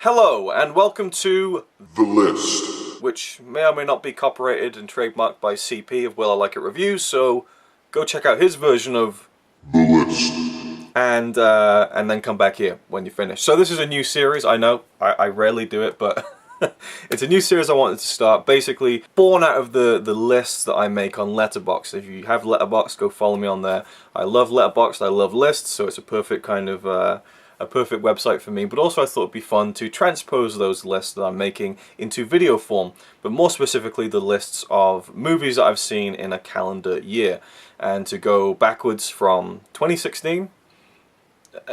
Hello, and welcome to The List, which may or may not be copyrighted and trademarked by CP of Will I Like It Reviews, so go check out his version of The List, and then come back here when you finish. So this is a new series. I know I rarely do it, but it's a new series I wanted to start, basically born out of the lists that I make on Letterboxd. If you have Letterboxd, go follow me on there. I love Letterboxd, I love lists, so it's a perfect kind of a perfect website for me, but also I thought it'd be fun to transpose those lists that I'm making into video form, but more specifically the lists of movies that I've seen in a calendar year, and to go backwards from 2016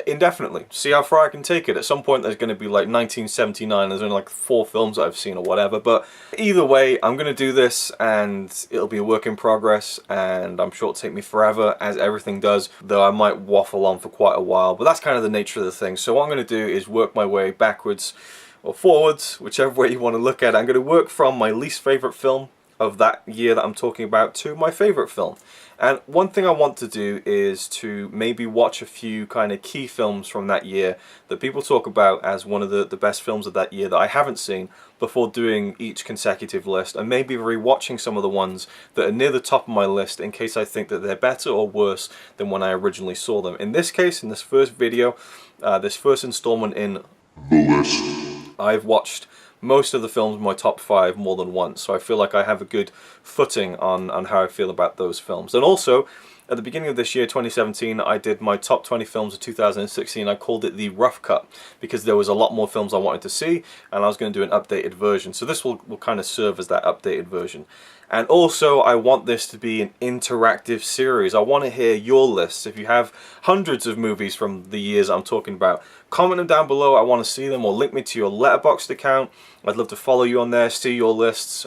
indefinitely. See how far I can take it. At some point there's going to be like 1979, there's only like 4 films that I've seen or whatever, but either way I'm going to do this and it'll be a work in progress, and I'm sure it'll take me forever, as everything does, though I might waffle on for quite a while, but that's kind of the nature of the thing. So what I'm going to do is work my way backwards or forwards, whichever way you want to look at it. I'm going to work from my least favourite film of that year that I'm talking about to my favourite film. And one thing I want to do is to maybe watch a few kind of key films from that year that people talk about as one of the best films of that year that I haven't seen, before doing each consecutive list, and maybe rewatching some of the ones that are near the top of my list in case I think that they're better or worse than when I originally saw them. In this case, in this first video, this first installment in The List, I've watched most of the films in my top 5 more than once, so I feel like I have a good footing on how I feel about those films. And also, at the beginning of this year, 2017, I did my top 20 films of 2016. I called it the rough cut, because there was a lot more films I wanted to see, and I was going to do an updated version. So this will kind of serve as that updated version. And also, I want this to be an interactive series. I want to hear your lists. If you have hundreds of movies from the years I'm talking about, comment them down below. I want to see them, or link me to your Letterboxd account. I'd love to follow you on there, see your lists,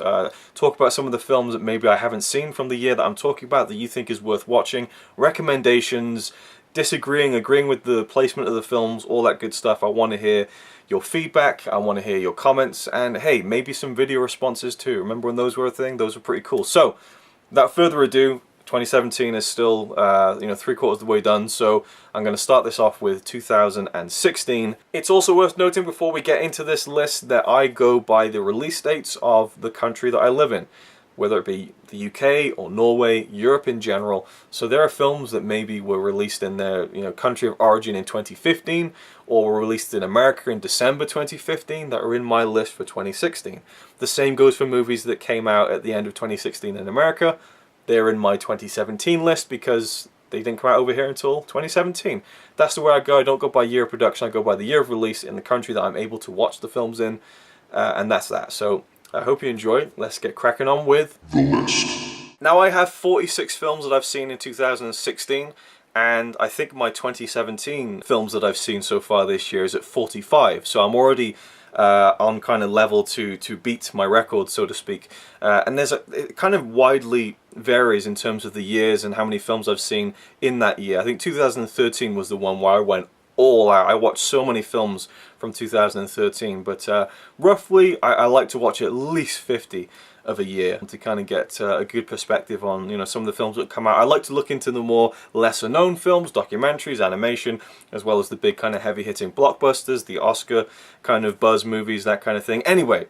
talk about some of the films that maybe I haven't seen from the year that I'm talking about that you think is worth watching, recommendations, disagreeing, agreeing with the placement of the films, all that good stuff. I want to hear your feedback, I want to hear your comments, and hey, maybe some video responses too. Remember when those were a thing? Those were pretty cool. So, without further ado, 2017 is still, 3/4 of the way done, so I'm going to start this off with 2016. It's also worth noting before we get into this list that I go by the release dates of the country that I live in, whether it be the UK or Norway, Europe in general. So there are films that maybe were released in their country of origin in 2015, or were released in America in December 2015 that are in my list for 2016. The same goes for movies that came out at the end of 2016 in America. They're in my 2017 list because they didn't come out over here until 2017. That's the way I go. I don't go by year of production, I go by the year of release in the country that I'm able to watch the films in, and that's that. So I hope you enjoy. Let's get cracking on with The List. Now, I have 46 films that I've seen in 2016, and I think my 2017 films that I've seen so far this year is at 45. So I'm already on kind of level to beat my record, so to speak. And it kind of widely varies in terms of the years and how many films I've seen in that year. I think 2013 was the one where I went all out. I watched so many films from 2013, but roughly I like to watch at least 50 of a year to kind of get a good perspective on some of the films that come out. I like to look into the more lesser known films, documentaries, animation, as well as the big kind of heavy hitting blockbusters, the Oscar kind of buzz movies, that kind of thing. Anyway,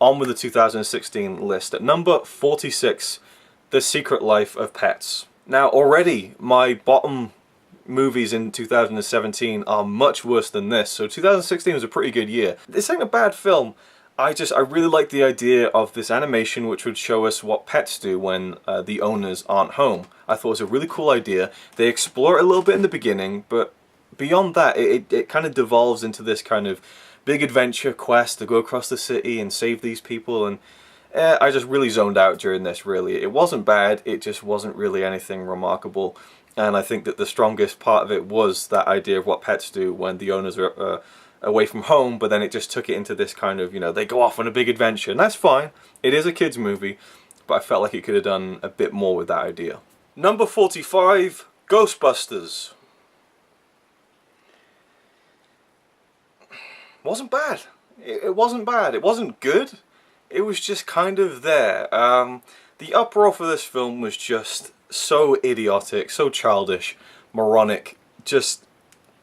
on with the 2016 list. At number 46, The Secret Life of Pets. Now already my bottom movies in 2017 are much worse than this, so 2016 was a pretty good year. This ain't a bad film. I really like the idea of this animation which would show us what pets do when the owners aren't home. I thought it was a really cool idea. They explore it a little bit in the beginning, but beyond that it kind of devolves into this kind of big adventure quest to go across the city and save these people, and I just really zoned out during this, really. It wasn't bad, it just wasn't really anything remarkable. And I think that the strongest part of it was that idea of what pets do when the owners are away from home, but then it just took it into this kind of, they go off on a big adventure. And that's fine. It is a kid's movie, but I felt like it could have done a bit more with that idea. Number 45, Ghostbusters. Wasn't bad. It wasn't bad. It wasn't good. It was just kind of there. The uproar for this film was just so idiotic, so childish, moronic.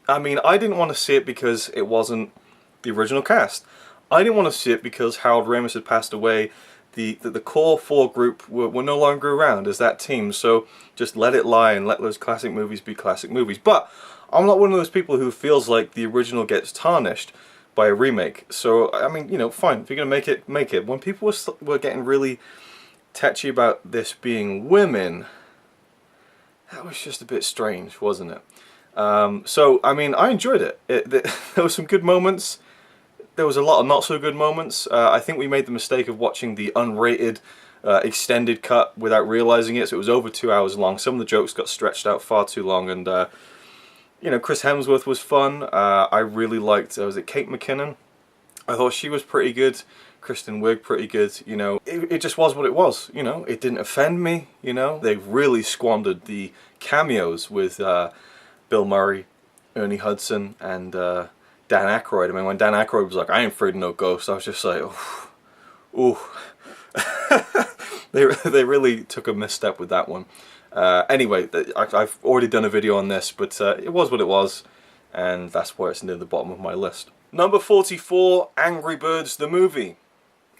I mean, I didn't want to see it because it wasn't the original cast. I didn't want to see it because Harold Ramis had passed away. The core four group were no longer around as that team, so just let it lie and let those classic movies be classic movies. But I'm not one of those people who feels like the original gets tarnished by a remake. So, I mean, you know, fine, if you're going to make it, make it. When people were getting really touchy about this being women, that was just a bit strange, wasn't it? So, I mean, I enjoyed it. There were some good moments. There was a lot of not so good moments. I think we made the mistake of watching the unrated extended cut without realizing it. So it was over 2 hours long. Some of the jokes got stretched out far too long, and you know, Chris Hemsworth was fun. I really liked, was it Kate McKinnon? I thought she was pretty good. Kristen Wiig pretty good. You know, it just was what it was. You know, it didn't offend me. You know, they really squandered the cameos with Bill Murray, Ernie Hudson, and Dan Aykroyd. I mean, when Dan Aykroyd was like, "I ain't afraid of no ghost," I was just like, ooh. They really took a misstep with that one. Anyway, I've already done a video on this, but it was what it was, and that's why it's near the bottom of my list. Number 44, Angry Birds the movie.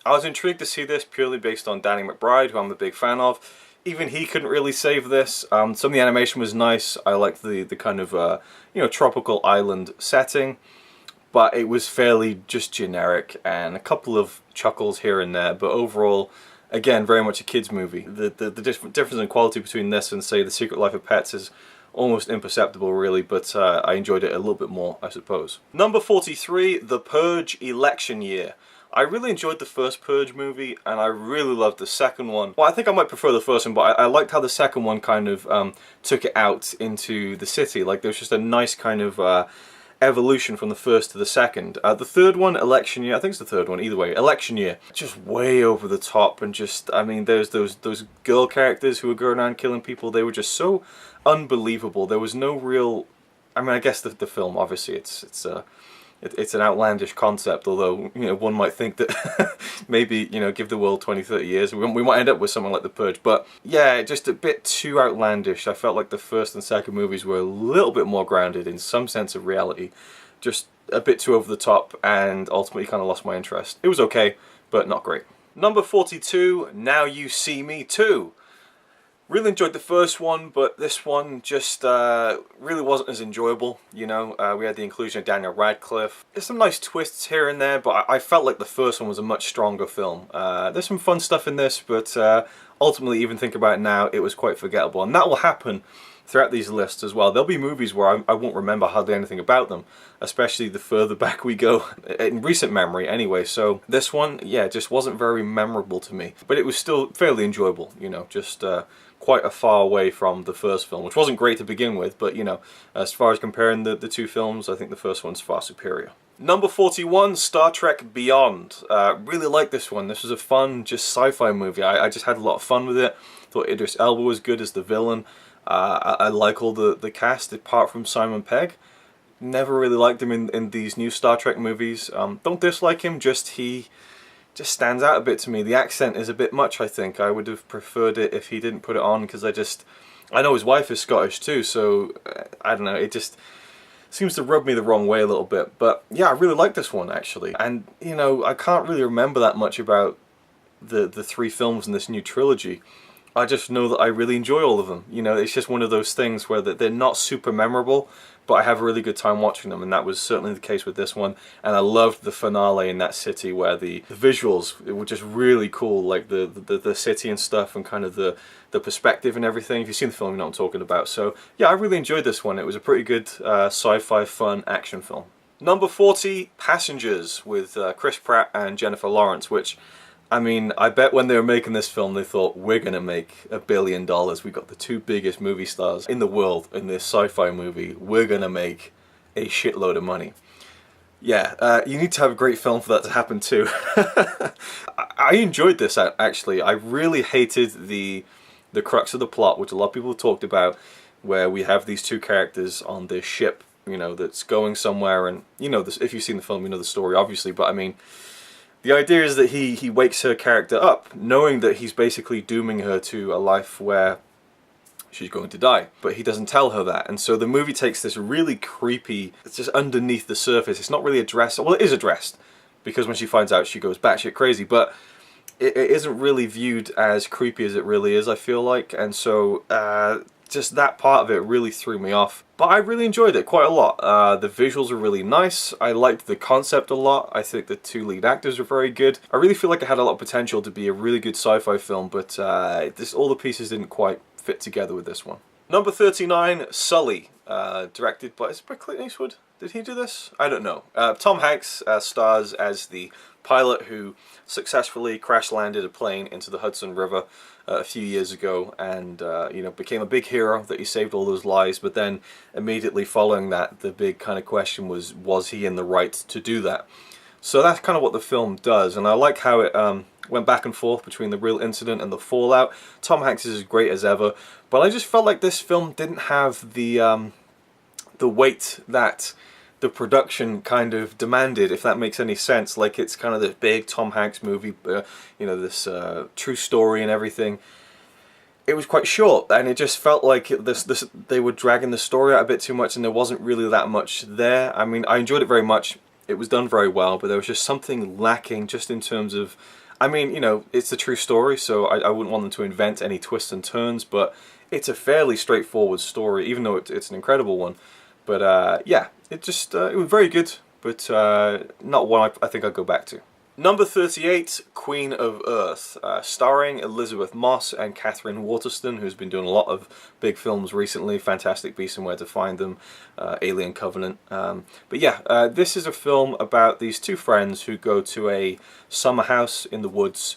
I was intrigued to see this purely based on Danny McBride, who I'm a big fan of. Even he couldn't really save this. Some of the animation was nice. I liked the kind of you know, tropical island setting. But it was fairly just generic, and a couple of chuckles here and there, but overall, again, very much a kids' movie. The difference in quality between this and, say, The Secret Life of Pets is almost imperceptible, really, but I enjoyed it a little bit more, I suppose. Number 43, The Purge Election Year. I really enjoyed the first Purge movie, and I really loved the second one. Well, I think I might prefer the first one, but I liked how the second one kind of took it out into the city. Like, there was just a nice kind of evolution from the first to the second. The third one, Election Year, I think it's the third one, either way, Election Year, just way over the top, and just, I mean, there's those girl characters who were going around killing people. They were just so unbelievable. There was no real, I mean, I guess the film, obviously, it's an outlandish concept, although, you know, one might think that maybe, you know, give the world 20, 30 years, we might end up with something like The Purge. But yeah, just a bit too outlandish. I felt like the first and second movies were a little bit more grounded in some sense of reality. Just a bit too over the top, and ultimately kind of lost my interest. It was okay, but not great. Number 42, Now You See Me Too. Really enjoyed the first one, but this one just really wasn't as enjoyable, you know. We had the inclusion of Daniel Radcliffe. There's some nice twists here and there, but I felt like the first one was a much stronger film. There's some fun stuff in this, but ultimately, even think about it now, it was quite forgettable. And that will happen throughout these lists as well. There'll be movies where I won't remember hardly anything about them, especially the further back we go, in recent memory anyway. So this one, yeah, just wasn't very memorable to me. But it was still fairly enjoyable, you know, just quite a far away from the first film, which wasn't great to begin with, but, you know, as far as comparing the two films, I think the first one's far superior. Number 41, Star Trek Beyond. Really liked this one. This was a fun, just sci-fi movie. I just had a lot of fun with it. Thought Idris Elba was good as the villain. I like all the cast, apart from Simon Pegg. Never really liked him in these new Star Trek movies. Don't dislike him, he just stands out a bit to me. The accent is a bit much, I think. I would have preferred it if he didn't put it on, because I know his wife is Scottish too, so I don't know, it just seems to rub me the wrong way a little bit. But yeah, I really like this one, actually. And, you know, I can't really remember that much about the three films in this new trilogy. I just know that I really enjoy all of them. You know, it's just one of those things where they're not super memorable, but I have a really good time watching them, and that was certainly the case with this one. And I loved the finale in that city where the visuals were just really cool, like the city and stuff, and kind of the perspective and everything. If you've seen the film, you know what I'm talking about. So yeah, I really enjoyed this one. It was a pretty good sci-fi fun action film. Number 40, Passengers, with Chris Pratt and Jennifer Lawrence, which, I mean, I bet when they were making this film, they thought, we're going to make $1 billion. We got the two biggest movie stars in the world in this sci-fi movie. We're going to make a shitload of money. Yeah, you need to have a great film for that to happen too. I enjoyed this, actually. I really hated the crux of the plot, which a lot of people have talked about, where we have these two characters on this ship, you know, that's going somewhere. And, you know, if you've seen the film, you know the story, obviously. But, I mean, the idea is that he wakes her character up, knowing that he's basically dooming her to a life where she's going to die. But he doesn't tell her that. And so the movie takes this really creepy, it's just underneath the surface. It's not really addressed. Well, it is addressed, because when she finds out, she goes batshit crazy. But it isn't really viewed as creepy as it really is, I feel like. And so just that part of it really threw me off. But I really enjoyed it quite a lot. The visuals are really nice. I liked the concept a lot. I think the two lead actors are very good. I really feel like it had a lot of potential to be a really good sci-fi film, but all the pieces didn't quite fit together with this one. Number 39, Sully, directed by, is it by Clint Eastwood? Did he do this? I don't know. Tom Hanks stars as the pilot who successfully crash-landed a plane into the Hudson River a few years ago, and you know, became a big hero that he saved all those lives. But then immediately following that, the big kind of question was he in the right to do that? So that's kind of what the film does, and I like how it went back and forth between the real incident and the fallout. Tom Hanks is as great as ever, but I just felt like this film didn't have the weight that the production kind of demanded, if that makes any sense. Like, it's kind of this big Tom Hanks movie, you know, this true story and everything. It was quite short, and it just felt like they were dragging the story out a bit too much, and there wasn't really that much there. I mean, I enjoyed it very much. It was done very well, but there was just something lacking just in terms of, I mean, you know, it's a true story, so I wouldn't want them to invent any twists and turns, but it's a fairly straightforward story, even though it's an incredible one. But yeah, it was very good, but not one I think I'd go back to. Number 38, Queen of Earth, starring Elizabeth Moss and Catherine Waterston, who's been doing a lot of big films recently. Fantastic Beasts and Where to Find Them, Alien Covenant. But yeah, this is a film about these two friends who go to a summer house in the woods,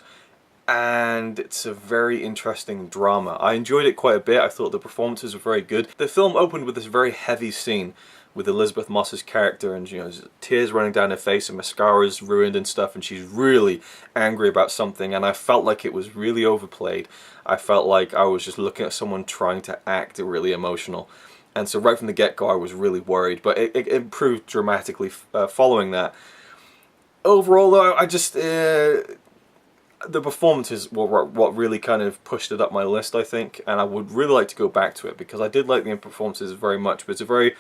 and it's a very interesting drama. I enjoyed it quite a bit. I thought the performances were very good. The film opened with this very heavy scene with Elizabeth Moss's character, and, you know, tears running down her face and mascara's ruined and stuff, and she's really angry about something, and I felt like it was really overplayed. I felt like I was just looking at someone trying to act really emotional, and so right from the get-go I was really worried, but it improved dramatically following that. Overall though, I just the performances were what really kind of pushed it up my list, I think, and I would really like to go back to it, because I did like the performances very much, but it's a very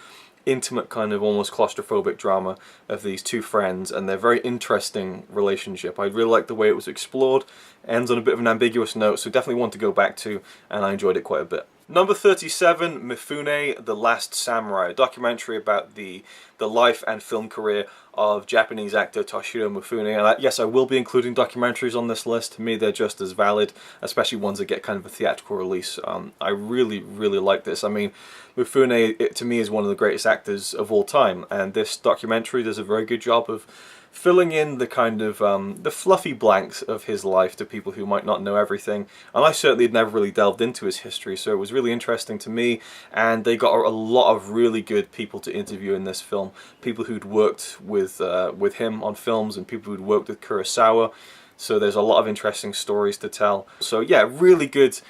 intimate kind of almost claustrophobic drama of these two friends and their very interesting relationship. I really liked the way it was explored. Ends on a bit of an ambiguous note, so definitely one to go back to, and I enjoyed it quite a bit. Number 37, Mifune, The Last Samurai, a documentary about the life and film career of Japanese actor Toshiro Mifune. And yes, I will be including documentaries on this list. To me, they're just as valid, especially ones that get kind of a theatrical release. I really, really like this. I mean, Mifune, to me, is one of the greatest actors of all time, and this documentary does a very good job of filling in the kind of the fluffy blanks of his life to people who might not know everything. And I certainly had never really delved into his history, so it was really interesting to me, and they got a lot of really good people to interview in this film. People who'd worked with him on films, and people who'd worked with Kurosawa, so there's a lot of interesting stories to tell. So yeah, really good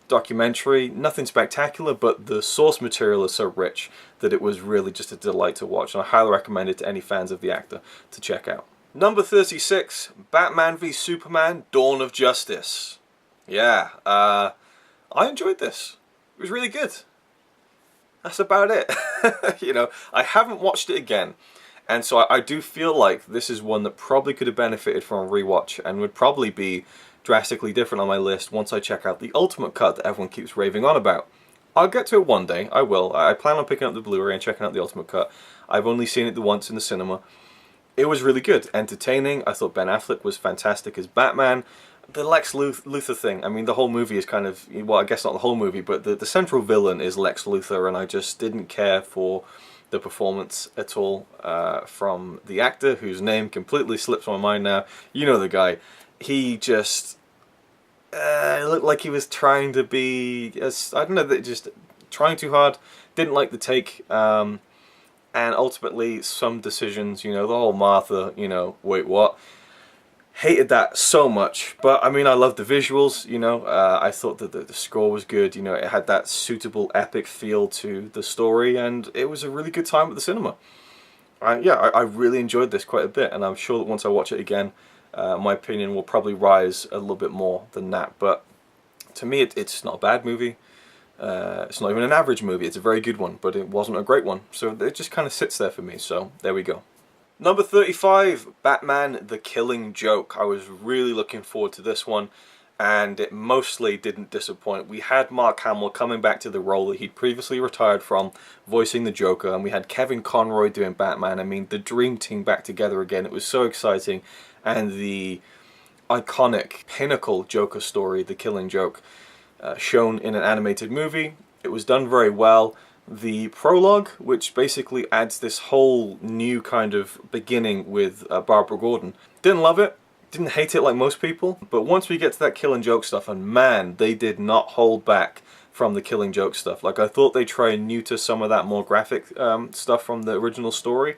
documentary. Nothing spectacular, but the source material is so rich that it was really just a delight to watch, and I highly recommend it to any fans of the actor to check out. Number 36, Batman v Superman, Dawn of Justice. Yeah, I enjoyed this. It was really good. That's about it. You know, I haven't watched it again, and so I do feel like this is one that probably could have benefited from a rewatch and would probably be drastically different on my list once I check out the Ultimate Cut that everyone keeps raving on about. I'll get to it one day, I will. I plan on picking up the Blu-ray and checking out the Ultimate Cut. I've only seen it the once in the cinema. It was really good, entertaining. I thought Ben Affleck was fantastic as Batman. The Lex Luthor thing, I mean, the whole movie is kind of, well, I guess not the whole movie, but the central villain is Lex Luthor, and I just didn't care for the performance at all from the actor, whose name completely slips my mind now. You know the guy. He just looked like he was trying to be, I don't know, just trying too hard. Didn't like the take, and ultimately some decisions, you know, the whole Martha, you know, wait, what? Hated that so much, but I mean, I loved the visuals, you know. I thought that the score was good, you know, it had that suitable epic feel to the story, and it was a really good time at the cinema. Yeah, I really enjoyed this quite a bit, and I'm sure that once I watch it again, my opinion will probably rise a little bit more than that. But to me, it's not a bad movie. It's not even an average movie, it's a very good one, but it wasn't a great one. So it just kind of sits there for me, so there we go. Number 35, Batman The Killing Joke. I was really looking forward to this one, and it mostly didn't disappoint. We had Mark Hamill coming back to the role that he'd previously retired from, voicing the Joker, and we had Kevin Conroy doing Batman. I mean, the dream team back together again. It was so exciting, and the iconic, pinnacle Joker story, The Killing Joke, shown in an animated movie. It was done very well. The prologue, which basically adds this whole new kind of beginning with Barbara Gordon. Didn't love it, didn't hate it like most people, but once we get to that Killing Joke stuff, and man, they did not hold back from the Killing Joke stuff. Like, I thought they'd try and neuter some of that more graphic stuff from the original story,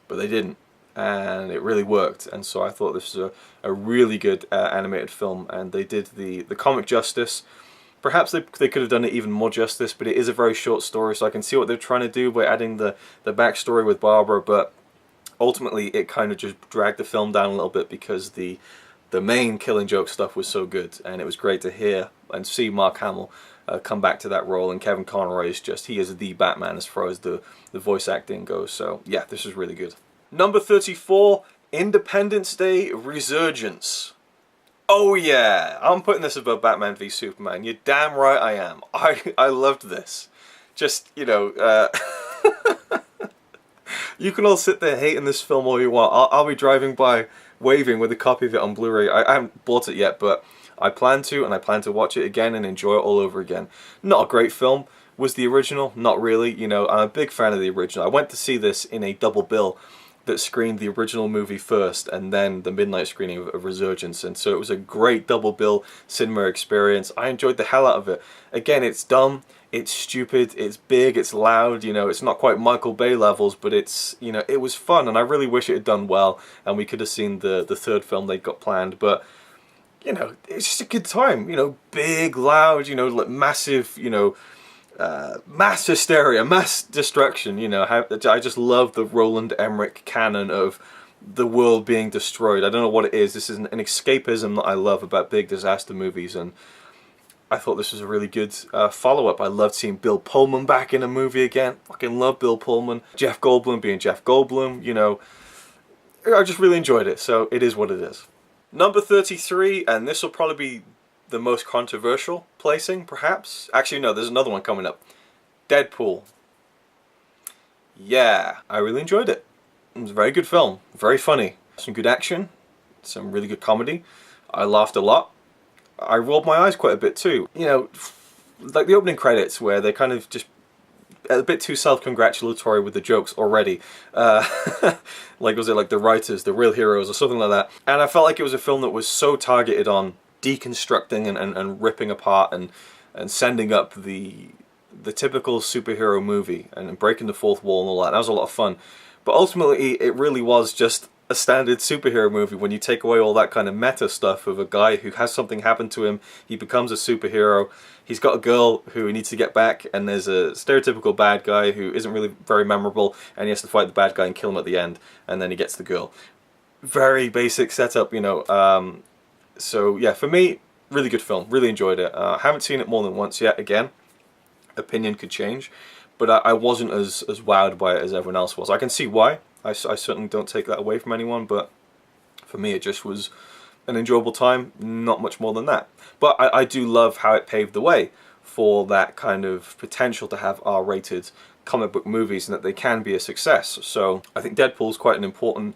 but they didn't, and it really worked. And so I thought this was a really good animated film, and they did the comic justice. Perhaps they could have done it even more justice, but it is a very short story, so I can see what they're trying to do by adding the backstory with Barbara, but ultimately it kind of just dragged the film down a little bit because the main Killing Joke stuff was so good, and it was great to hear and see Mark Hamill come back to that role, and Kevin Conroy is just, he is the Batman as far as the voice acting goes, so yeah, this is really good. Number 34, Independence Day Resurgence. Oh yeah, I'm putting this above Batman v Superman. You're damn right I am. I loved this. Just, you know, you can all sit there hating this film all you want. I'll be driving by waving with a copy of it on Blu-ray. I haven't bought it yet, but I plan to, and I plan to watch it again and enjoy it all over again. Not a great film. Was the original? Not really. You know, I'm a big fan of the original. I went to see this in a double bill that screened the original movie first and then the midnight screening of Resurgence, and so it was a great double bill cinema experience. I enjoyed the hell out of it. Again, it's dumb, it's stupid, it's big, it's loud, you know, it's not quite Michael Bay levels, but it's, you know, it was fun, and I really wish it had done well and we could have seen the third film they'd got planned. But you know, it's just a good time, you know, big, loud, you know, like massive, you know, mass hysteria, mass destruction, you know. I just love the Roland Emmerich canon of the world being destroyed. I don't know what it is. This is an escapism that I love about big disaster movies, and I thought this was a really good follow-up. I loved seeing Bill Pullman back in a movie again. Fucking love Bill Pullman. Jeff Goldblum being Jeff Goldblum, you know. I just really enjoyed it, so it is what it is. Number 33, and this will probably be the most controversial placing, perhaps. Actually, no, there's another one coming up. Deadpool. Yeah, I really enjoyed it. It was a very good film, very funny. Some good action, some really good comedy. I laughed a lot. I rolled my eyes quite a bit too. You know, like the opening credits where they kind of just a bit too self-congratulatory with the jokes already. Like, was it like the writers, the real heroes, or something like that? And I felt like it was a film that was so targeted on deconstructing and ripping apart and sending up the typical superhero movie and breaking the fourth wall and all that. That was a lot of fun. But ultimately, it really was just a standard superhero movie when you take away all that kind of meta stuff of a guy who has something happen to him, he becomes a superhero, he's got a girl who he needs to get back, and there's a stereotypical bad guy who isn't really very memorable, and he has to fight the bad guy and kill him at the end, and then he gets the girl. Very basic setup, you know. So yeah, for me, really good film. Really enjoyed it. Haven't seen it more than once yet. Again, opinion could change, but I wasn't as wowed by it as everyone else was. I can see why. I certainly don't take that away from anyone, but for me it just was an enjoyable time, not much more than that. But I do love how it paved the way for that kind of potential to have R-rated comic book movies and that they can be a success. So I think Deadpool's quite an important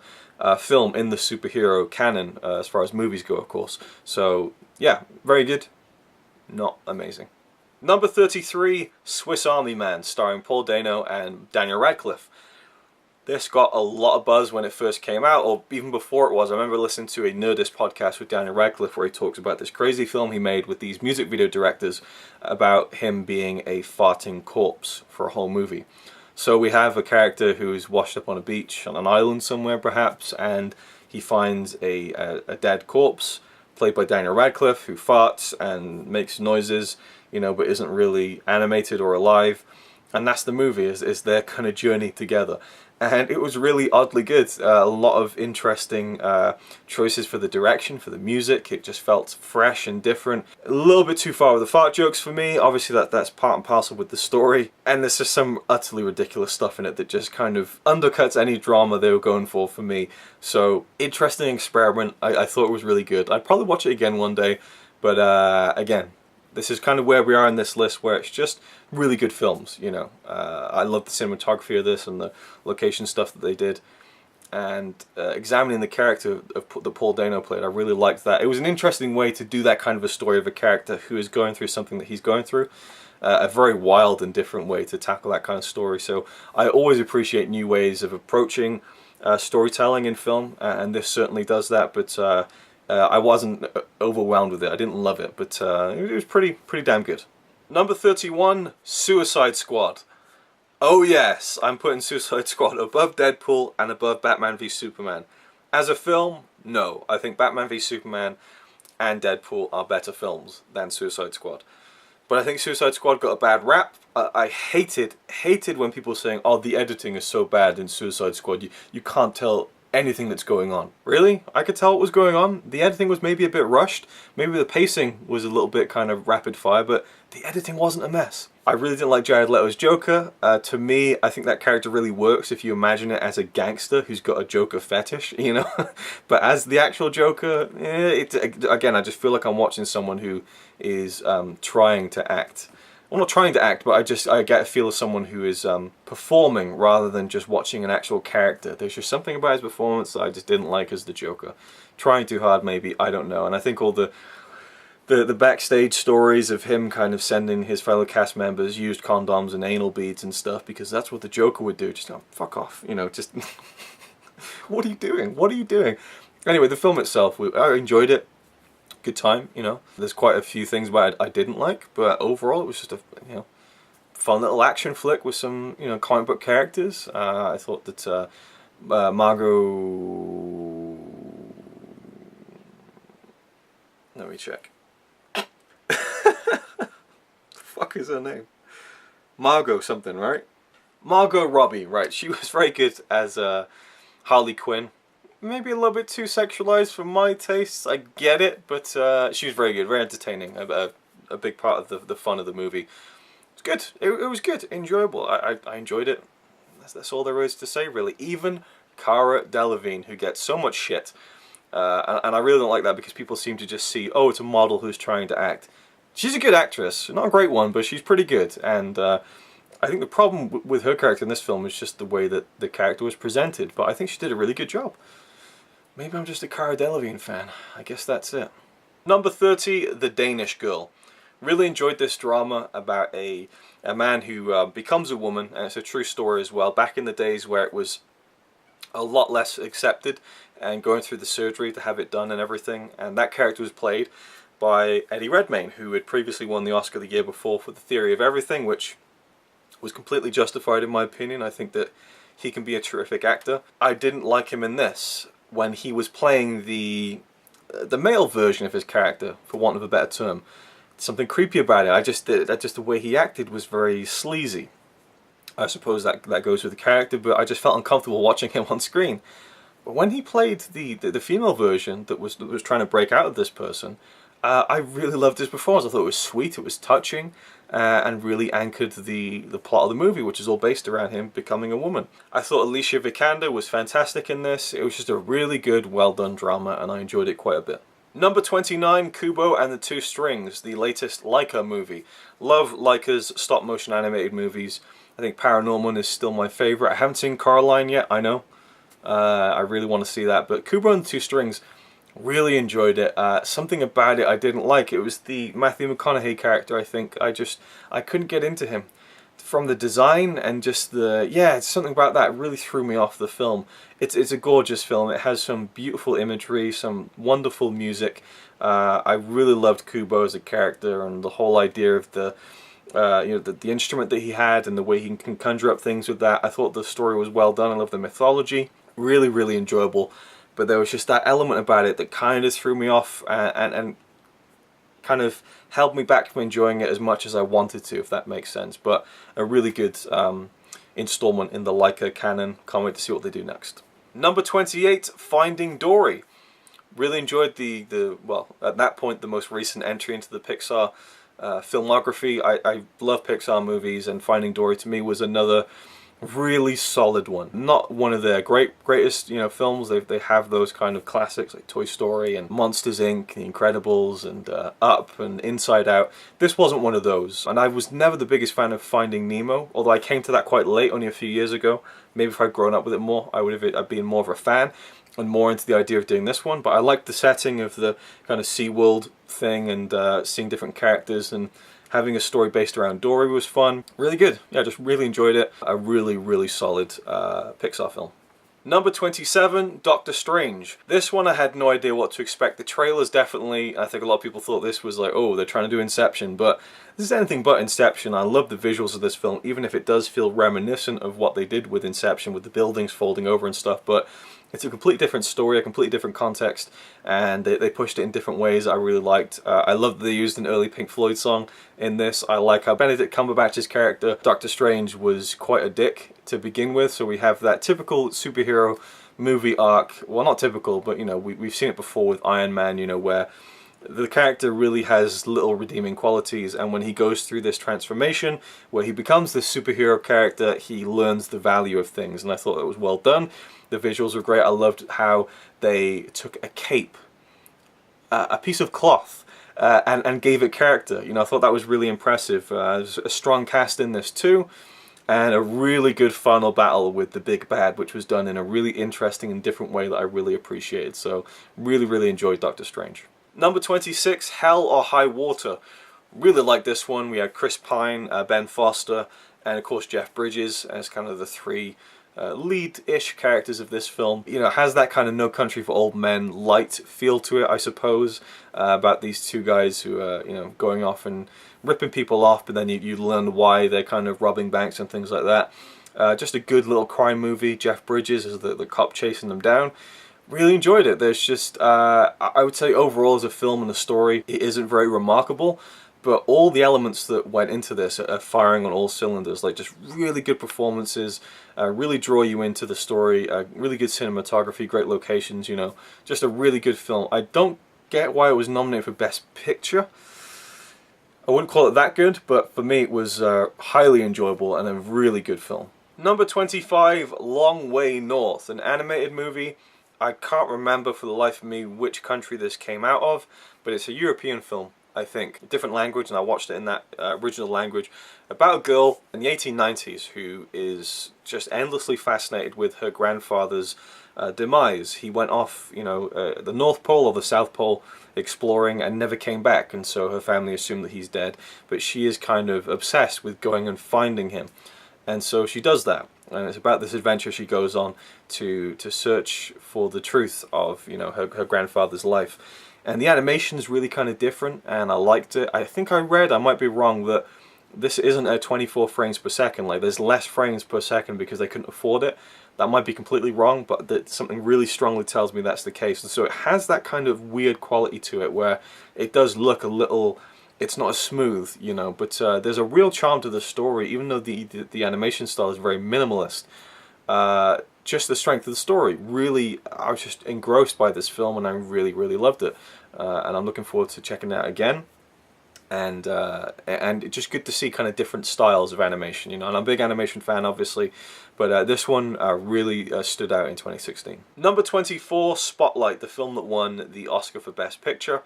film in the superhero canon as far as movies go, of course. So yeah, very good, not amazing. Number 33, Swiss Army Man, starring Paul Dano and Daniel Radcliffe. This got a lot of buzz when it first came out, or even before it was. I remember listening to a Nerdist podcast with Daniel Radcliffe where he talks about this crazy film he made with these music video directors about him being a farting corpse for a whole movie. So we have a character who's washed up on a beach, on an island somewhere perhaps, and he finds a dead corpse, played by Daniel Radcliffe, who farts and makes noises, you know, but isn't really animated or alive. And that's the movie, is their kind of journey together. and it was really oddly good. A lot of interesting choices for the direction, for the music. It just felt fresh and different. A little bit too far with the fart jokes for me. Obviously that's part and parcel with the story, and there's just some utterly ridiculous stuff in it that just kind of undercuts any drama they were going for me. So, interesting experiment. I thought it was really good. I'd probably watch it again one day, but again, this is kind of where we are in this list, where it's just really good films, you know. I love the cinematography of this and the location stuff that they did. And examining the character that Paul Dano played, I really liked that. It was an interesting way to do that kind of a story of a character who is going through something that he's going through. A very wild and different way to tackle that kind of story. So I always appreciate new ways of approaching storytelling in film, and this certainly does that, but I wasn't overwhelmed with it. I didn't love it, but it was pretty damn good. Number 31, Suicide Squad. Oh yes, I'm putting Suicide Squad above Deadpool and above Batman v Superman. As a film, no. I think Batman v Superman and Deadpool are better films than Suicide Squad. But I think Suicide Squad got a bad rap. I hated when people were saying, oh, the editing is so bad in Suicide Squad, you can't tell anything that's going on. Really? I could tell what was going on. The editing was maybe a bit rushed. Maybe the pacing was a little bit kind of rapid fire, but the editing wasn't a mess. I really didn't like Jared Leto's Joker. To me, I think that character really works if you imagine it as a gangster who's got a Joker fetish, you know? But as the actual Joker, again, I just feel like I'm watching someone who is trying to act. Well, not trying to act, but I get a feel of someone who is performing rather than just watching an actual character. There's just something about his performance that I just didn't like as the Joker. Trying too hard, maybe, I don't know. And I think all the backstage stories of him kind of sending his fellow cast members used condoms and anal beads and stuff, because that's what the Joker would do. Just, oh, fuck off, you know, just... What are you doing? What are you doing? Anyway, the film itself, I enjoyed it. Good time, you know. There's quite a few things about it I didn't like, but overall it was just a, you know, fun little action flick with some, you know, comic book characters. I thought that Margot... Let me check. The fuck is her name? Margot something, right? Margot Robbie, right. She was very good as Harley Quinn. Maybe a little bit too sexualized for my tastes, I get it, but she was very good, very entertaining, a big part of the fun of the movie. It's good, it was good, enjoyable, I enjoyed it. That's all there is to say, really. Even Cara Delevingne, who gets so much shit, and I really don't like that, because people seem to just see, oh, it's a model who's trying to act. She's a good actress, not a great one, but she's pretty good, and I think the problem with her character in this film is just the way that the character was presented, but I think she did a really good job. Maybe I'm just a Cara Delevingne fan. I guess that's it. Number 30, The Danish Girl. Really enjoyed this drama about a man who becomes a woman, and it's a true story as well. Back in the days where it was a lot less accepted, and going through the surgery to have it done and everything. And that character was played by Eddie Redmayne, who had previously won the Oscar the year before for The Theory of Everything, which was completely justified in my opinion. I think that he can be a terrific actor. I didn't like him in this, when he was playing the male version of his character, for want of a better term. Something creepy about it. Just the way he acted was very sleazy. I suppose that goes with the character, but I just felt uncomfortable watching him on screen. But when he played the female version that was trying to break out of this person, I really loved his performance. I thought it was sweet, it was touching, and really anchored the plot of the movie, which is all based around him becoming a woman. I thought Alicia Vikander was fantastic in this. It was just a really good, well done drama, and I enjoyed it quite a bit. Number 29, Kubo and the Two Strings, the latest Laika movie. Love Laika's stop motion animated movies. I think Paranorman is still my favourite. I haven't seen Coraline yet, I know. I really want to see that, but Kubo and the Two Strings, really enjoyed it. Something about it I didn't like. It was the Matthew McConaughey character, I think. I couldn't get into him. From the design and just it's something about that really threw me off the film. It's a gorgeous film. It has some beautiful imagery, some wonderful music. I really loved Kubo as a character, and the whole idea of the instrument that he had and the way he can conjure up things with that. I thought the story was well done. I love the mythology. Really, really enjoyable. But there was just that element about it that kind of threw me off and kind of held me back from enjoying it as much as I wanted to, if that makes sense. But a really good installment in the Leica canon. Can't wait to see what they do next. Number 28, Finding Dory. Really enjoyed well, at that point, the most recent entry into the Pixar filmography. I love Pixar movies, and Finding Dory to me was another really solid one. Not one of their greatest, films. They have those kind of classics like Toy Story and Monsters Inc., The Incredibles, and Up and Inside Out. This wasn't one of those, and I was never the biggest fan of Finding Nemo, although I came to that quite late, only a few years ago. Maybe if I'd grown up with it more, I'd been more of a fan and more into the idea of doing this one. But I liked the setting of the kind of SeaWorld thing, and seeing different characters, and having a story based around Dory was fun. Really good. Yeah, just really enjoyed it. A really, really solid Pixar film. Number 27, Doctor Strange. This one I had no idea what to expect. The trailers definitely, I think a lot of people thought this was like, oh, they're trying to do Inception, but this is anything but Inception. I love the visuals of this film, even if it does feel reminiscent of what they did with Inception, with the buildings folding over and stuff, but it's a completely different story, a completely different context, and they pushed it in different ways I really liked. I love that they used an early Pink Floyd song in this. I like how Benedict Cumberbatch's character, Doctor Strange, was quite a dick to begin with, so we have that typical superhero movie arc. Well, not typical, but we've seen it before with Iron Man, where the character really has little redeeming qualities, and when he goes through this transformation where he becomes this superhero character, he learns the value of things, and I thought it was well done. The visuals were great. I loved how they took a cape, a piece of cloth, and gave it character. I thought that was really impressive. There's a strong cast in this too, and a really good final battle with the big bad, which was done in a really interesting and different way that I really appreciated. So really, really enjoyed Doctor Strange. Number 26, Hell or High Water. Really liked this one. We had Chris Pine, Ben Foster, and of course Jeff Bridges as kind of the three lead-ish characters of this film. It has that kind of No Country for Old Men light feel to it, I suppose, about these two guys who are, going off and ripping people off, but then you learn why they're kind of robbing banks and things like that. Just a good little crime movie. Jeff Bridges is the cop chasing them down. Really enjoyed it. There's just, I would say overall as a film and a story, it isn't very remarkable, but all the elements that went into this are firing on all cylinders. Like, just really good performances, really draw you into the story, really good cinematography, great locations, just a really good film. I don't get why it was nominated for Best Picture. I wouldn't call it that good, but for me it was highly enjoyable and a really good film. Number 25, Long Way North, an animated movie. I can't remember for the life of me which country this came out of, but it's a European film, I think. A different language, and I watched it in that original language, about a girl in the 1890s who is just endlessly fascinated with her grandfather's demise. He went off, the North Pole or the South Pole exploring and never came back, and so her family assumed that he's dead, but she is kind of obsessed with going and finding him, and so she does that. And it's about this adventure she goes on to search for the truth of her grandfather's life. And the animation is really kind of different, and I liked it. I think I read, I might be wrong, that this isn't a 24 frames per second. Like, there's less frames per second because they couldn't afford it. That might be completely wrong, but that something really strongly tells me that's the case. And so it has that kind of weird quality to it where it does look a little, it's not as smooth, but there's a real charm to the story, even though the animation style is very minimalist. Just the strength of the story. Really, I was just engrossed by this film, and I really, really loved it. And I'm looking forward to checking it out again. And it's just good to see kind of different styles of animation, And I'm a big animation fan, obviously, but this one really stood out in 2016. Number 24, Spotlight, the film that won the Oscar for Best Picture.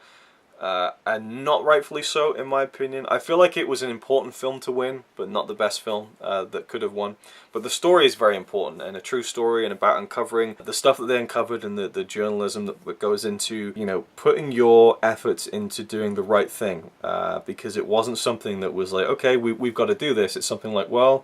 And not rightfully so, in my opinion. I feel like it was an important film to win, but not the best film that could have won. But the story is very important, and a true story, and about uncovering the stuff that they uncovered, and the journalism that goes into, putting your efforts into doing the right thing. Because it wasn't something that was like, okay, we've got to do this. It's something like, well,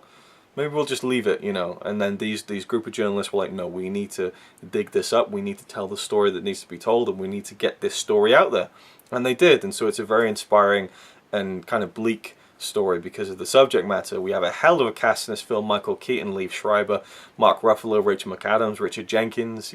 maybe we'll just leave it, And then these group of journalists were like, no, we need to dig this up. We need to tell the story that needs to be told, and we need to get this story out there. And they did, and so it's a very inspiring and kind of bleak story because of the subject matter. We have a hell of a cast in this film: Michael Keaton, Liev Schreiber, Mark Ruffalo, Rachel McAdams, Richard Jenkins.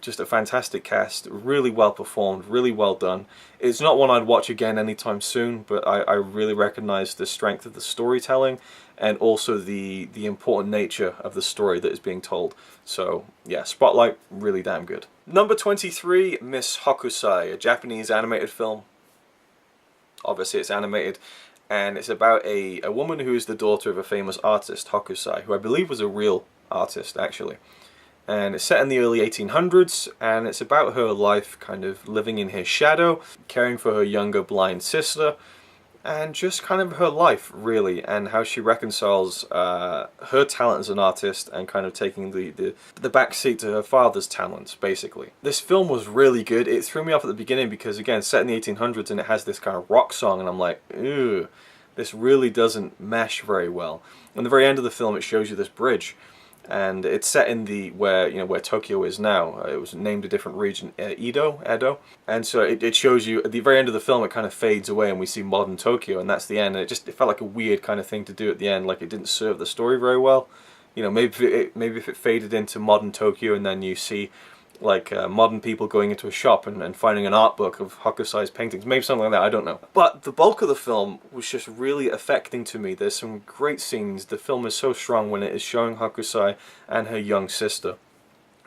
Just a fantastic cast, really well performed, really well done. It's not one I'd watch again anytime soon, but I really recognize the strength of the storytelling and also the important nature of the story that is being told. So yeah, Spotlight, really damn good. Number 23, Miss Hokusai, a Japanese animated film. Obviously it's animated, and it's about a woman who is the daughter of a famous artist, Hokusai, who I believe was a real artist actually. And it's set in the early 1800s, and it's about her life kind of living in his shadow, caring for her younger blind sister, and just kind of her life really, and how she reconciles her talent as an artist and kind of taking the back seat to her father's talents, basically. This film was really good. It threw me off at the beginning because, again, set in the 1800s, and it has this kind of rock song, and I'm like, ew, this really doesn't mesh very well. And the very end of the film, it shows you this bridge, and it's set in where Tokyo is now. It was named a different region, Edo, and so it shows you at the very end of the film. It kind of fades away, and we see modern Tokyo, and that's the end. And it felt like a weird kind of thing to do at the end, like it didn't serve the story very well. Maybe if it faded into modern Tokyo, and then you see like modern people going into a shop and finding an art book of Hokusai's paintings, maybe something like that, I don't know. But the bulk of the film was just really affecting to me. There's some great scenes. The film is so strong when it is showing Hokusai and her young sister.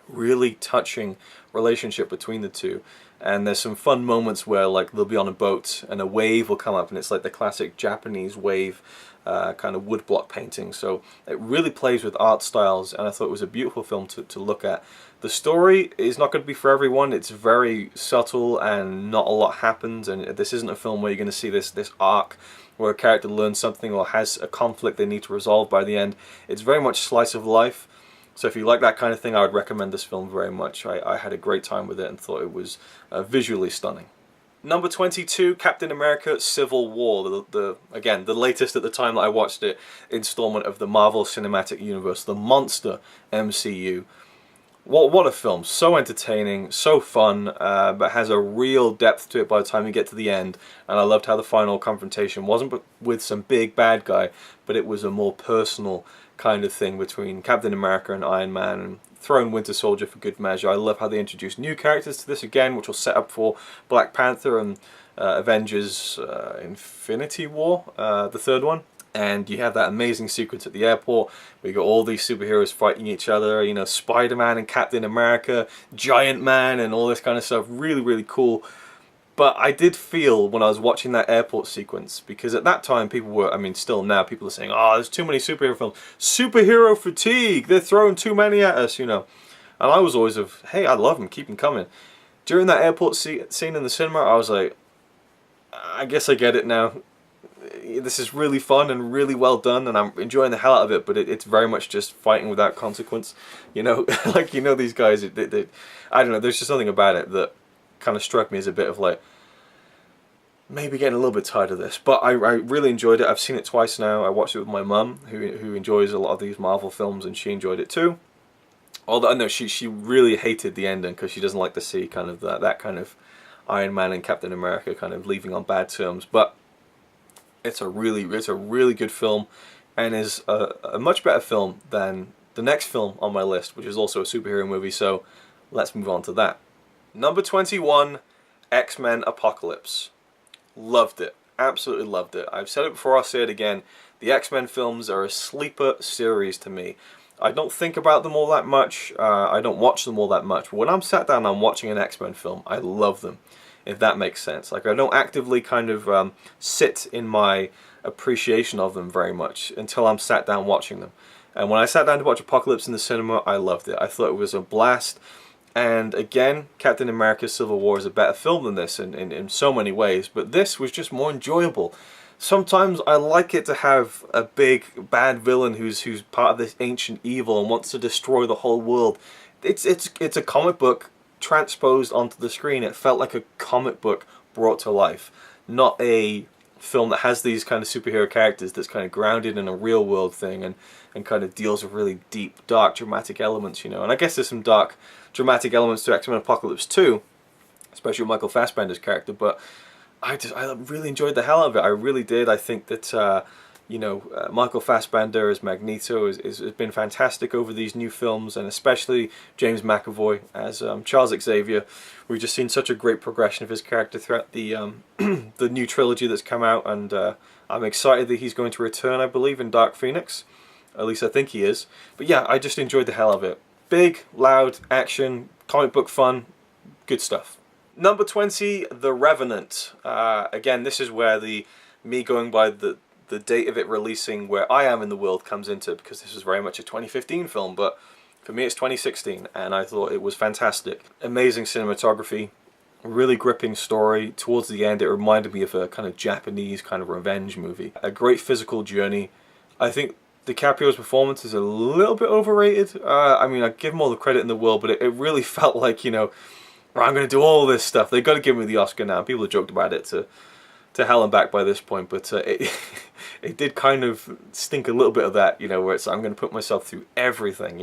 Really touching relationship between the two. And there's some fun moments where like they'll be on a boat and a wave will come up, and it's like the classic Japanese wave kind of woodblock painting. So it really plays with art styles, and I thought it was a beautiful film to look at. The story is not going to be for everyone. It's very subtle and not a lot happens, and this isn't a film where you're going to see this arc where a character learns something or has a conflict they need to resolve by the end. It's very much slice of life. So if you like that kind of thing, I would recommend this film very much. I had a great time with it and thought it was visually stunning. Number 22, Captain America Civil War, again, the latest at the time that I watched it, installment of the Marvel Cinematic Universe, the monster MCU. What a film. So entertaining, so fun, but has a real depth to it by the time you get to the end. And I loved how the final confrontation wasn't with some big bad guy, but it was a more personal kind of thing between Captain America and Iron Man, and throw in Winter Soldier for good measure. I love how they introduced new characters to this again, which will set up for Black Panther and Avengers Infinity War, the third one. And you have that amazing sequence at the airport where you got all these superheroes fighting each other, Spider-Man and Captain America, Giant Man and all this kind of stuff. Really, really cool. But I did feel when I was watching that airport sequence, because at that time people were, still now people are saying, oh, there's too many superhero films. Superhero fatigue, they're throwing too many at us, And I was always hey, I love them, keep them coming. During that airport scene in the cinema, I was like, I guess I get it now. This is really fun and really well done, and I'm enjoying the hell out of it, but it's very much just fighting without consequence. These guys, I don't know, there's just something about it that kind of struck me as a bit of like, maybe getting a little bit tired of this. But I really enjoyed it. I've seen it twice now. I watched it with my mum, who enjoys a lot of these Marvel films, and she enjoyed it too. Although I know she really hated the ending because she doesn't like to see kind of that kind of Iron Man and Captain America kind of leaving on bad terms. But it's a really good film, and is a much better film than the next film on my list, which is also a superhero movie. So let's move on to that. Number 21, X-Men Apocalypse. Loved it. Absolutely loved it. I've said it before, I'll say it again. The X-Men films are a sleeper series to me. I don't think about them all that much. I don't watch them all that much. But when I'm sat down and I'm watching an X-Men film, I love them, if that makes sense. Like, I don't actively kind of sit in my appreciation of them very much until I'm sat down watching them. And when I sat down to watch Apocalypse in the cinema, I loved it. I thought it was a blast. And again, Captain America Civil War is a better film than this in so many ways, but this was just more enjoyable. Sometimes I like it to have a big bad villain who's part of this ancient evil and wants to destroy the whole world. It's a comic book transposed onto the screen. It felt like a comic book brought to life, not a film that has these kind of superhero characters that's kind of grounded in a real world thing and kind of deals with really deep, dark, dramatic elements, And I guess there's some dark, dramatic elements to X-Men Apocalypse too, especially with Michael Fassbender's character, but I really enjoyed the hell out of it. I really did. I think that Michael Fassbender as Magneto has been fantastic over these new films, and especially James McAvoy as Charles Xavier. We've just seen such a great progression of his character throughout the the new trilogy that's come out, and I'm excited that he's going to return, I believe, in Dark Phoenix. At least I think he is. But yeah, I just enjoyed the hell of it. Big, loud, action, comic book fun, good stuff. Number 20, The Revenant. Again, this is where me going by the date of it releasing where I am in the world comes into, because this was very much a 2015 film, but for me it's 2016, and I thought it was fantastic. Amazing cinematography, really gripping story. Towards the end it reminded me of a kind of Japanese kind of revenge movie. A great physical journey. I think DiCaprio's performance is a little bit overrated. I mean, I give him all the credit in the world, but it really felt like, I'm going to do all this stuff. They've got to give me the Oscar now. People have joked about it to hell and back by this point, but it did kind of stink a little bit of that, where it's, I'm going to put myself through everything,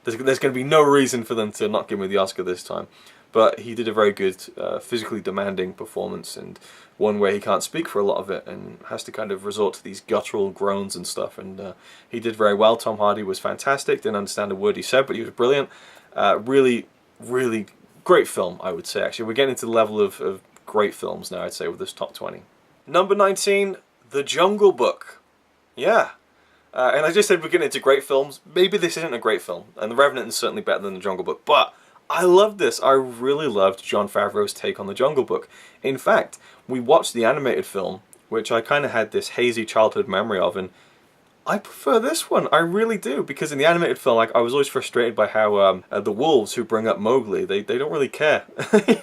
There's going to be no reason for them to not give me the Oscar this time. But he did a very good, physically demanding performance, and one where he can't speak for a lot of it and has to kind of resort to these guttural groans and stuff, and he did very well. Tom Hardy was fantastic, didn't understand a word he said, but he was brilliant. Really, really great film, I would say, actually. We're getting to the level of great films now, I'd say, with this top 20. Number 19, The Jungle Book. Yeah. And I just said we're getting into great films. Maybe this isn't a great film, and The Revenant is certainly better than The Jungle Book, but I loved this. I really loved Jon Favreau's take on The Jungle Book. In fact, we watched the animated film, which I kind of had this hazy childhood memory of, and I prefer this one. I really do, because in the animated film, I was always frustrated by how the wolves who bring up Mowgli, they don't really care,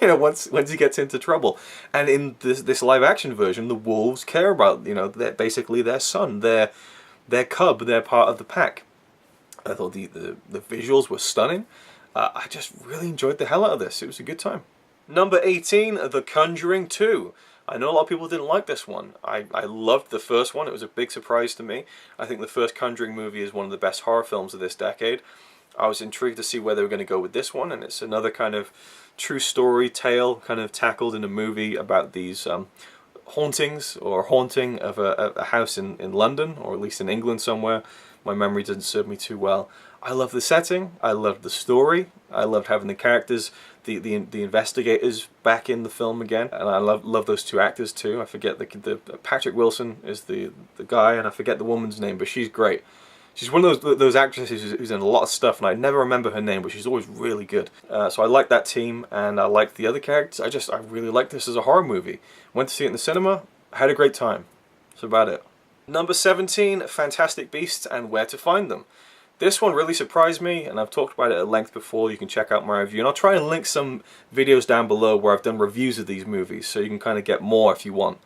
once he gets into trouble. And in this live action version, the wolves care about, basically their son, their cub, they're part of the pack. I thought the visuals were stunning. I just really enjoyed the hell out of this. It was a good time. Number 18, The Conjuring 2. I know a lot of people didn't like this one. I loved the first one. It was a big surprise to me. I think the first Conjuring movie is one of the best horror films of this decade. I was intrigued to see where they were going to go with this one, and it's another kind of true story tale kind of tackled in a movie about these hauntings or haunting of a house in London, or at least in England somewhere. My memory doesn't serve me too well. I love the setting, I loved the story, I loved having the characters, the investigators back in the film again, and I love those two actors too. I forget the Patrick Wilson is the guy, and I forget the woman's name, but she's great. She's one of those actresses who's in a lot of stuff, and I never remember her name, but she's always really good. So I like that team, and I like the other characters. I really like this as a horror movie. Went to see it in the cinema, had a great time. That's about it. Number 17, Fantastic Beasts and Where to Find Them. This one really surprised me, and I've talked about it at length before. You can check out my review, and I'll try and link some videos down below where I've done reviews of these movies, so you can kind of get more if you want.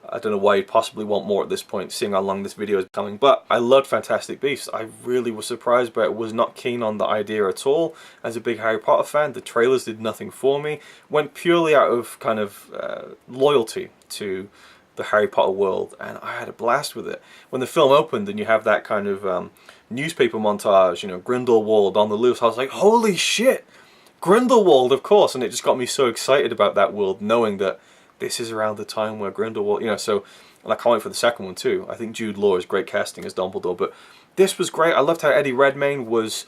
I don't know why you'd possibly want more at this point, seeing how long this video is coming, but I loved Fantastic Beasts. I really was surprised by it. Was not keen on the idea at all. As a big Harry Potter fan, the trailers did nothing for me. Went purely out of kind of loyalty to the Harry Potter world, and I had a blast with it. When the film opened and you have that kind of newspaper montage, Grindelwald on the loose, I was like, holy shit, Grindelwald, of course, and it just got me so excited about that world, knowing that this is around the time where Grindelwald, so, and I can't wait for the second one too. I think Jude Law is great casting as Dumbledore, but this was great. I loved how Eddie Redmayne was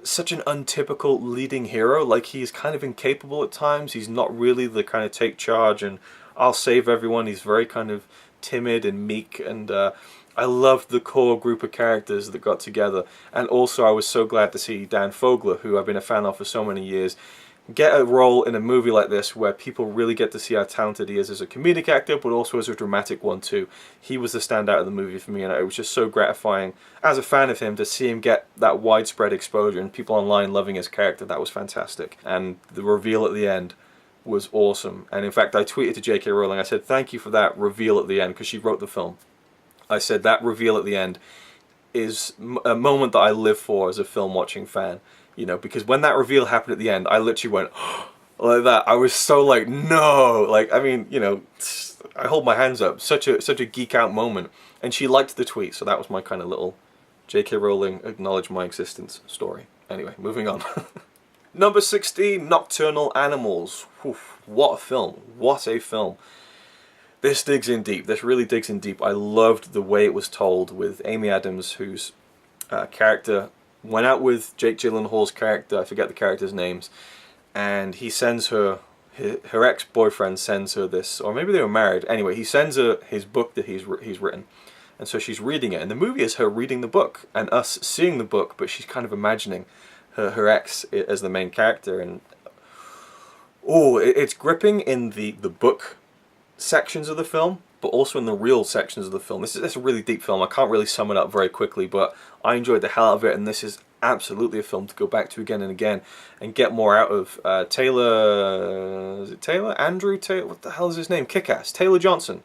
such an untypical leading hero. Like, he's kind of incapable at times. He's not really the kind of take charge and I'll save everyone. He's very kind of timid and meek, and I loved the core group of characters that got together. And also I was so glad to see Dan Fogler, who I've been a fan of for so many years, get a role in a movie like this where people really get to see how talented he is as a comedic actor, but also as a dramatic one too. He was the standout of the movie for me, and it was just so gratifying as a fan of him to see him get that widespread exposure and people online loving his character. That was fantastic. And the reveal at the end was awesome. And in fact, I tweeted to J.K. Rowling, I said, thank you for that reveal at the end, because she wrote the film. I said, that reveal at the end is a moment that I live for as a film watching fan. Because when that reveal happened at the end, I literally went, like that. I was so like, no! Like, I mean, I hold my hands up. Such a geek out moment. And she liked the tweet, so that was my kind of little J.K. Rowling acknowledge my existence story. Anyway, moving on. Number 16, Nocturnal Animals. Oof, what a film. What a film. This digs in deep. This really digs in deep. I loved the way it was told with Amy Adams, whose character went out with Jake Gyllenhaal's character. I forget the characters' names, and he sends her. Her ex-boyfriend sends her this, or maybe they were married. Anyway, he sends her his book that he's written, and so she's reading it. And the movie is her reading the book and us seeing the book, but she's kind of imagining her ex as the main character. And it's gripping in the book sections of the film, but also in the real sections of the film. This is a really deep film. I can't really sum it up very quickly, but I enjoyed the hell out of it, and this is absolutely a film to go back to again and again and get more out of. Taylor, is it Taylor? Andrew Taylor? What the hell is his name? Kick-Ass. Taylor Johnson.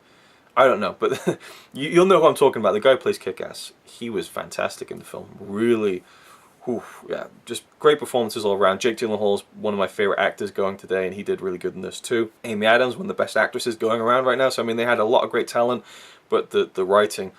I don't know, but you'll know who I'm talking about. The guy who plays Kick-Ass. He was fantastic in the film. Really, yeah, just great performances all around. Jake Gyllenhaal's one of my favorite actors going today, and he did really good in this too. Amy Adams, one of the best actresses going around right now. So I mean, they had a lot of great talent, but the writing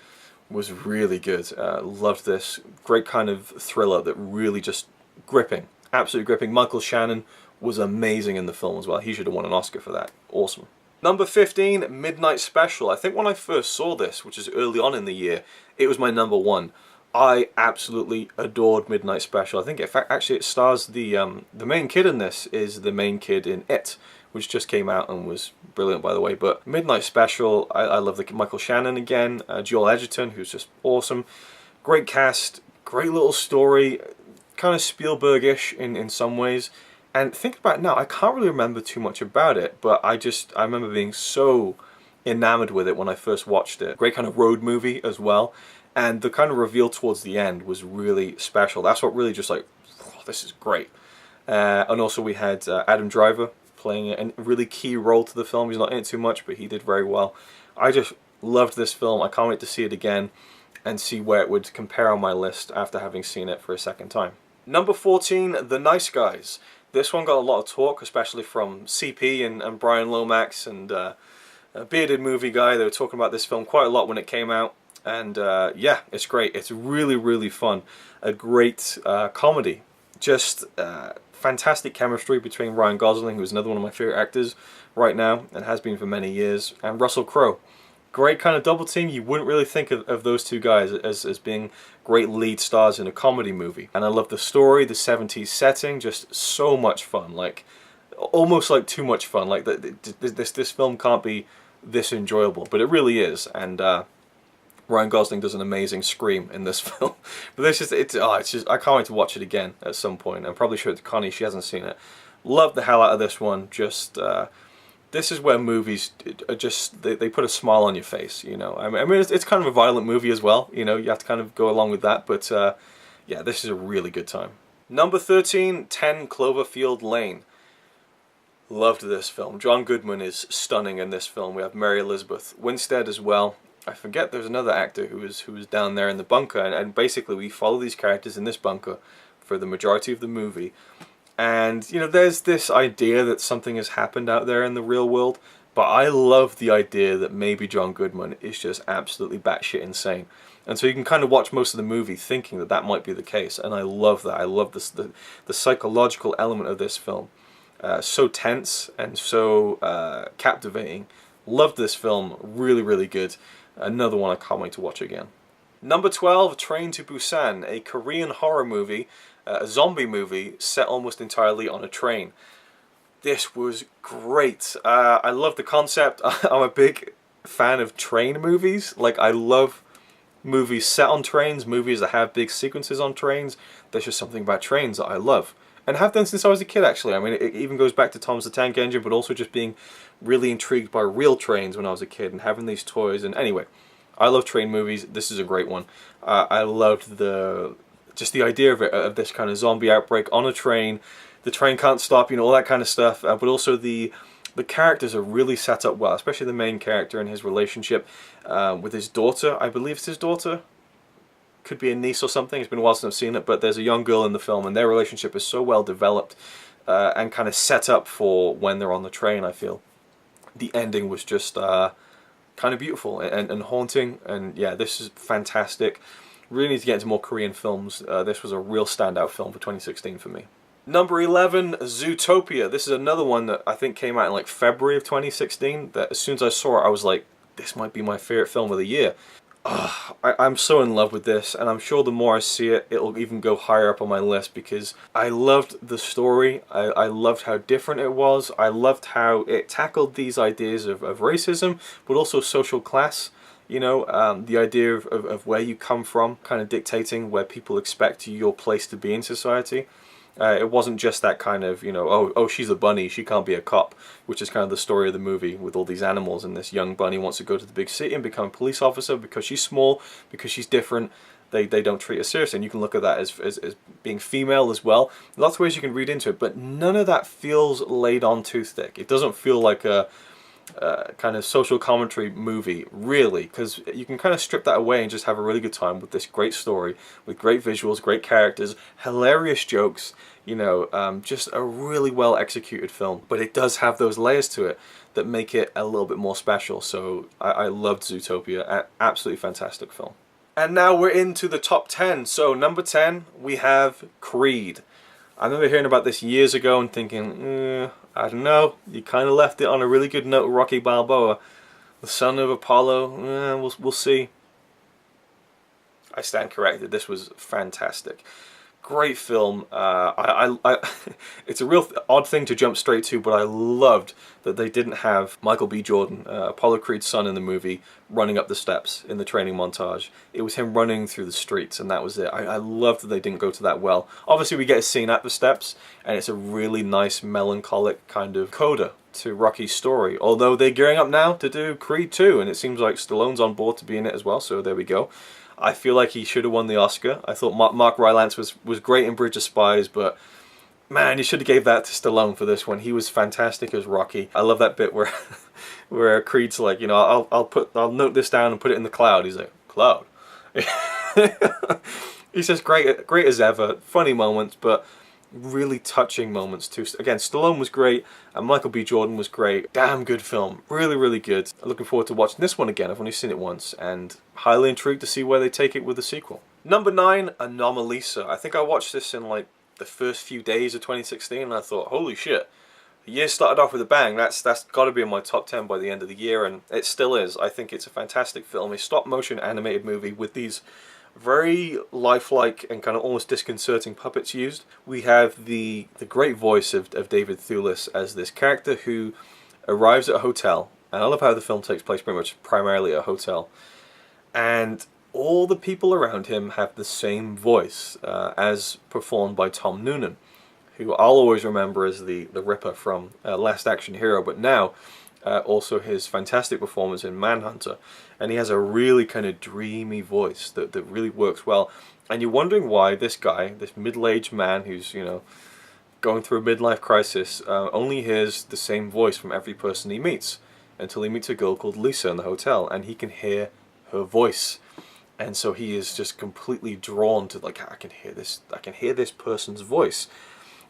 was really good. Loved this. Great kind of thriller that really just gripping. Absolutely gripping. Michael Shannon was amazing in the film as well. He should have won an Oscar for that. Awesome. Number 15, Midnight Special. I think when I first saw this, which is early on in the year, it was my number one. I absolutely adored Midnight Special. I think, in fact, actually it stars the main kid in this is the main kid in It, which just came out and was brilliant, by the way. But Midnight Special, I love the Michael Shannon again, Joel Edgerton, who's just awesome. Great cast, great little story, kind of Spielberg-ish in some ways. And think about it now, I can't really remember too much about it, but I remember being so enamored with it when I first watched it. Great kind of road movie as well. And the kind of reveal towards the end was really special. That's what really just like, oh, this is great. And also we had Adam Driver playing a really key role to the film. He's not in it too much, but he did very well. I just loved this film. I can't wait to see it again and see where it would compare on my list after having seen it for a second time. Number 14, The Nice Guys. This one got a lot of talk, especially from CP and Brian Lomax and a bearded movie guy. They were talking about this film quite a lot when it came out. And yeah, it's great. It's really, really fun. A great comedy. Just fantastic chemistry between Ryan Gosling, who's another one of my favorite actors right now, and has been for many years, and Russell Crowe. Great kind of double team. You wouldn't really think of those two guys as being great lead stars in a comedy movie. And I love the story, the 70s setting, just so much fun. Like, almost like too much fun. Like, this film can't be this enjoyable, but it really is. And Ryan Gosling does an amazing scream in this film. But it's just I can't wait to watch it again at some point. And probably show it to Connie, she hasn't seen it. Love the hell out of this one. Just this is where movies are just they put a smile on your face, you know. I mean it's kind of a violent movie as well, you know. You have to kind of go along with that, but yeah, this is a really good time. Number 13, 10 Cloverfield Lane. Loved this film. John Goodman is stunning in this film. We have Mary Elizabeth Winstead as well. I forget there's another actor who was down there in the bunker, and basically we follow these characters in this bunker for the majority of the movie. And, you know, there's this idea that something has happened out there in the real world, but I love the idea that maybe John Goodman is just absolutely batshit insane. And so you can kind of watch most of the movie thinking that that might be the case, and I love that. I love this, the psychological element of this film. So tense and so captivating. Loved this film. Really, really good. Another one I can't wait to watch again. Number 12, Train to Busan, a Korean horror movie, a zombie movie set almost entirely on a train. This was great. I love the concept. I'm a big fan of train movies. Like, I love movies set on trains, movies that have big sequences on trains. There's just something about trains that I love. And have done since I was a kid, actually. I mean, it even goes back to Thomas the Tank Engine, but also just being really intrigued by real trains when I was a kid and having these toys. And anyway, I love train movies. This is a great one. I loved just the idea of it, of this kind of zombie outbreak on a train. The train can't stop, you know, all that kind of stuff. But also the characters are really set up well, especially the main character and his relationship with his daughter. I believe it's his daughter. Could be a niece or something. It's been a while since I've seen it, but there's a young girl in the film, and their relationship is so well developed and kind of set up for when they're on the train, I feel. The ending was just kind of beautiful and haunting, and yeah, this is fantastic. Really need to get into more Korean films. This was a real standout film for 2016 for me. Number 11, Zootopia. This is another one that I think came out in like February of 2016. That as soon as I saw it, I was like, this might be my favorite film of the year. I'm so in love with this, and I'm sure the more I see it, it'll even go higher up on my list because I loved the story. I loved how different it was. I loved how it tackled these ideas of racism, but also social class. You know, the idea of where you come from kind of dictating where people expect your place to be in society. It wasn't just that kind of, you know, oh, she's a bunny, she can't be a cop, which is kind of the story of the movie with all these animals, and this young bunny wants to go to the big city and become a police officer because she's small, because she's different. They don't treat her seriously, and you can look at that as being female as well. Lots of ways you can read into it, but none of that feels laid on too thick. It doesn't feel like a kind of social commentary movie, really, because you can kind of strip that away and just have a really good time with this great story, with great visuals, great characters, hilarious jokes, you know, just a really well executed film. But it does have those layers to it that make it a little bit more special. So I loved Zootopia, absolutely fantastic film. And now we're into the top 10. So number 10, we have Creed. I remember hearing about this years ago and thinking, I don't know, you kind of left it on a really good note with Rocky Balboa. The son of Apollo, we'll see. I stand corrected, this was fantastic. Great film. It's a real odd thing to jump straight to, but I loved that they didn't have Michael B. Jordan, Apollo Creed's son in the movie, running up the steps in the training montage. It was him running through the streets, and that was it. I loved that they didn't go to that well. Obviously, we get a scene at the steps, and it's a really nice, melancholic kind of coda to Rocky's story. Although they're gearing up now to do Creed 2, and it seems like Stallone's on board to be in it as well, so there we go. I feel like he should have won the Oscar. I thought Mark Rylance was great in Bridge of Spies, but man, you should have gave that to Stallone for this one. He was fantastic as Rocky. I love that bit where where Creed's like, you know, I'll note this down and put it in the cloud. He's like, cloud. He's just great as ever. Funny moments, but really touching moments too. Again, Stallone was great, and Michael B. Jordan was great. Damn good film. Really, really good. I'm looking forward to watching this one again. I've only seen it once, and highly intrigued to see where they take it with the sequel. Number 9, Anomaly. I think I watched this in like the first few days of 2016, and I thought, holy shit, the year started off with a bang. That's got to be in my top 10 by the end of the year, and it still is. I think it's a fantastic film, a stop-motion animated movie with these very lifelike and kind of almost disconcerting puppets used. We have the great voice of David Thewlis as this character who arrives at a hotel, and I love how the film takes place pretty much primarily at a hotel, and all the people around him have the same voice as performed by Tom Noonan, who I'll always remember as the Ripper from Last Action Hero, but now also his fantastic performance in Manhunter. And he has a really kind of dreamy voice that really works well. And you're wondering why this guy, this middle-aged man who's, you know, going through a midlife crisis, only hears the same voice from every person he meets, until he meets a girl called Lisa in the hotel, and he can hear her voice. And so he is just completely drawn to, like, I can hear this person's voice.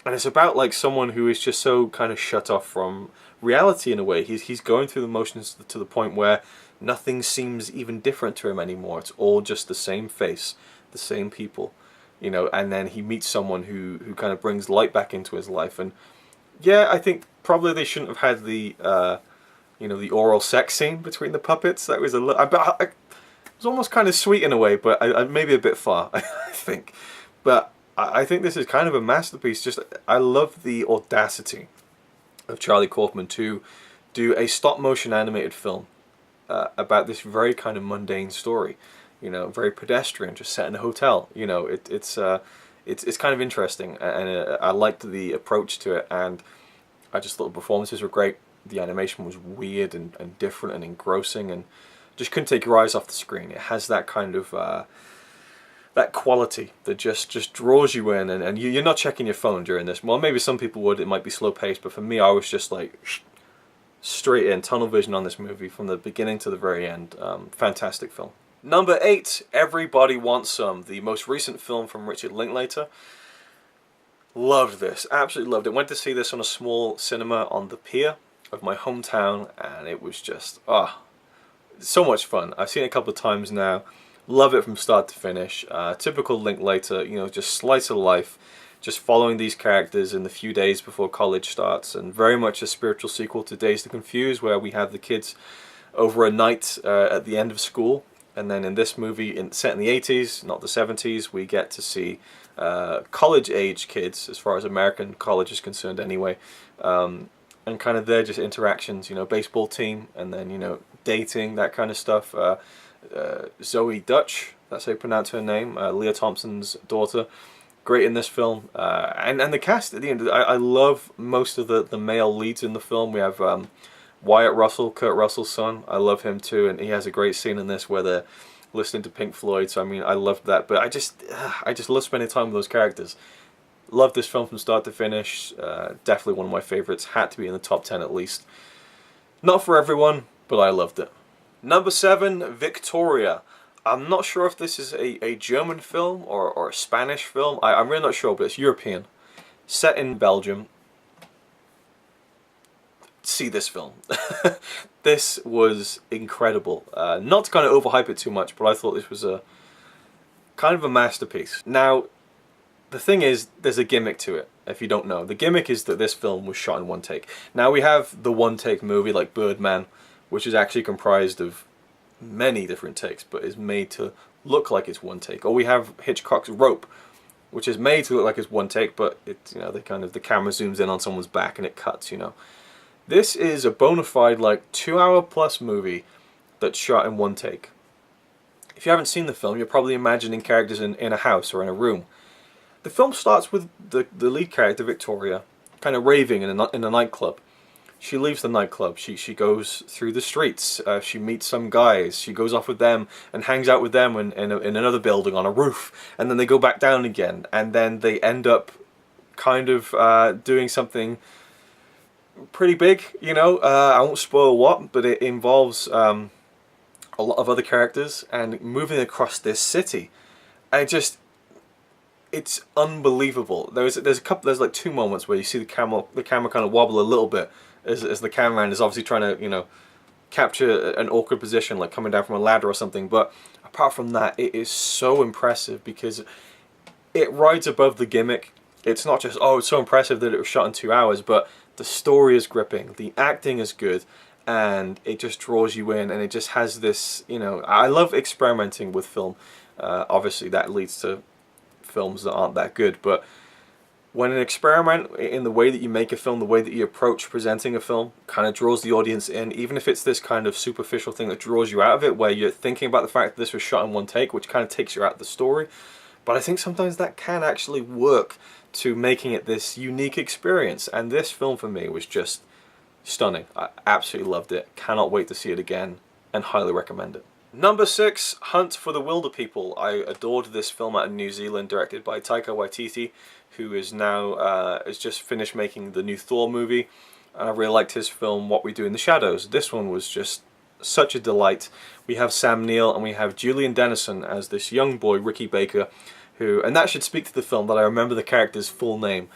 And it's about like someone who is just so kind of shut off from reality in a way. He's going through the motions to the point where nothing seems even different to him anymore. It's all just the same face, the same people, you know. And then he meets someone who kind of brings light back into his life. And yeah, I think probably they shouldn't have had the you know, the oral sex scene between the puppets. That was it was almost kind of sweet in a way, but maybe a bit far, I think. But I think this is kind of a masterpiece. Just I love the audacity of Charlie Kaufman to do a stop-motion animated film about this very kind of mundane story. You know, very pedestrian, just set in a hotel. You know, it's kind of interesting, and I liked the approach to it, and I just thought the performances were great. The animation was weird and different and engrossing, and just couldn't take your eyes off the screen. It has that kind of that quality that just draws you in, and you're not checking your phone during this. Well, maybe some people would. It might be slow paced, but for me, I was just like straight in, tunnel vision on this movie from the beginning to the very end. Fantastic film. Number 8, Everybody Wants Some, the most recent film from Richard Linklater. Loved this, absolutely loved it. Went to see this on a small cinema on the pier of my hometown, and it was just so much fun. I've seen it a couple of times now. Love it from start to finish. Typical Linklater, you know, just slice of life. just following these characters in the few days before college starts, and very much a spiritual sequel to Dazed and Confused, where we have the kids over a night at the end of school. And then in this movie, set in the 80s, not the 70s, we get to see college-age kids, as far as American college is concerned anyway, and kind of their just interactions, you know, baseball team, and then, you know, dating, that kind of stuff. Zoe Dutch, that's how you pronounce her name, Leah Thompson's daughter, great in this film. And the cast, at the end, I love most of the male leads in the film. We have Wyatt Russell, Kurt Russell's son. I love him too, and he has a great scene in this where they're listening to Pink Floyd. So I mean, I loved that. But I just love spending time with those characters. Love this film from start to finish. Definitely one of my favorites. Had to be in the top 10 at least. Not for everyone, but I loved it. Number 7, Victoria. I'm not sure if this is a German film or a Spanish film. I'm really not sure, but it's European. Set in Belgium. See this film. This was incredible. Not to kind of overhype it too much, but I thought this was a kind of a masterpiece. Now, the thing is, there's a gimmick to it, if you don't know. The gimmick is that this film was shot in one take. Now, we have the one-take movie like Birdman, which is actually comprised of many different takes, but is made to look like it's one take. Or we have Hitchcock's Rope, which is made to look like it's one take, but it's, you know, the camera zooms in on someone's back and it cuts, you know. This is a bona fide, like, 2-hour-plus movie that's shot in one take. If you haven't seen the film, you're probably imagining characters in a house or in a room. The film starts with the lead character, Victoria, kind of raving in a nightclub. She leaves the nightclub. She goes through the streets. She meets some guys. She goes off with them and hangs out with them in another building on a roof. And then they go back down again. And then they end up kind of doing something pretty big, you know. I won't spoil what, but it involves a lot of other characters and moving across this city. It's unbelievable. There's like 2 moments where you see the camera kind of wobble a little bit as the cameraman is obviously trying to, you know, capture an awkward position, like coming down from a ladder or something. But apart from that, it is so impressive because it rides above the gimmick. It's not just, oh, it's so impressive that it was shot in 2 hours, but the story is gripping, the acting is good, and it just draws you in, and it just has this, you know, I love experimenting with film. Obviously that leads to films that aren't that good, but when an experiment in the way that you make a film, the way that you approach presenting a film, kind of draws the audience in, even if it's this kind of superficial thing that draws you out of it, where you're thinking about the fact that this was shot in one take, which kind of takes you out of the story. But I think sometimes that can actually work to making it this unique experience, and this film for me was just stunning. I absolutely loved it. Cannot wait to see it again, and highly recommend it. Number 6, Hunt for the Wilder People. I adored this film out in New Zealand, directed by Taika Waititi, who is now has just finished making the new Thor movie, and I really liked his film What We Do in the Shadows. This one was just such a delight. We have Sam Neill and we have Julian Dennison as this young boy, Ricky Baker, who, and that should speak to the film that I remember the character's full name.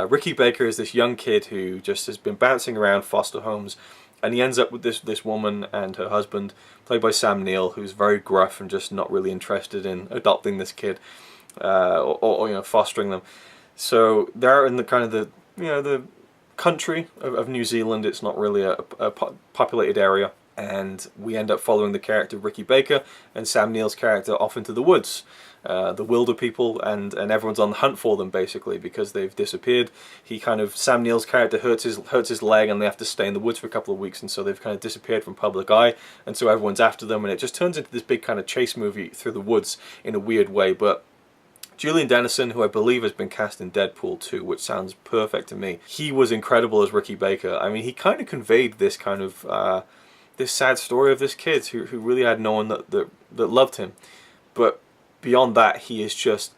Ricky Baker is this young kid who just has been bouncing around foster homes, and he ends up with this woman and her husband, played by Sam Neill, who's very gruff and just not really interested in adopting this kid or you know, fostering them. So they're in the kind of the country of New Zealand. It's not really a populated area, and we end up following the character of Ricky Baker and Sam Neill's character off into the woods. The Wilder people, and everyone's on the hunt for them basically because they've disappeared. Sam Neill's character hurts his leg, and they have to stay in the woods for a couple of weeks, and so they've kind of disappeared from public eye, and so everyone's after them, and it just turns into this big kind of chase movie through the woods in a weird way. But Julian Dennison, who I believe has been cast in Deadpool 2, which sounds perfect to me, he was incredible as Ricky Baker. I mean, he kind of conveyed this kind of this sad story of this kid who really had no one that loved him, but beyond that, he is just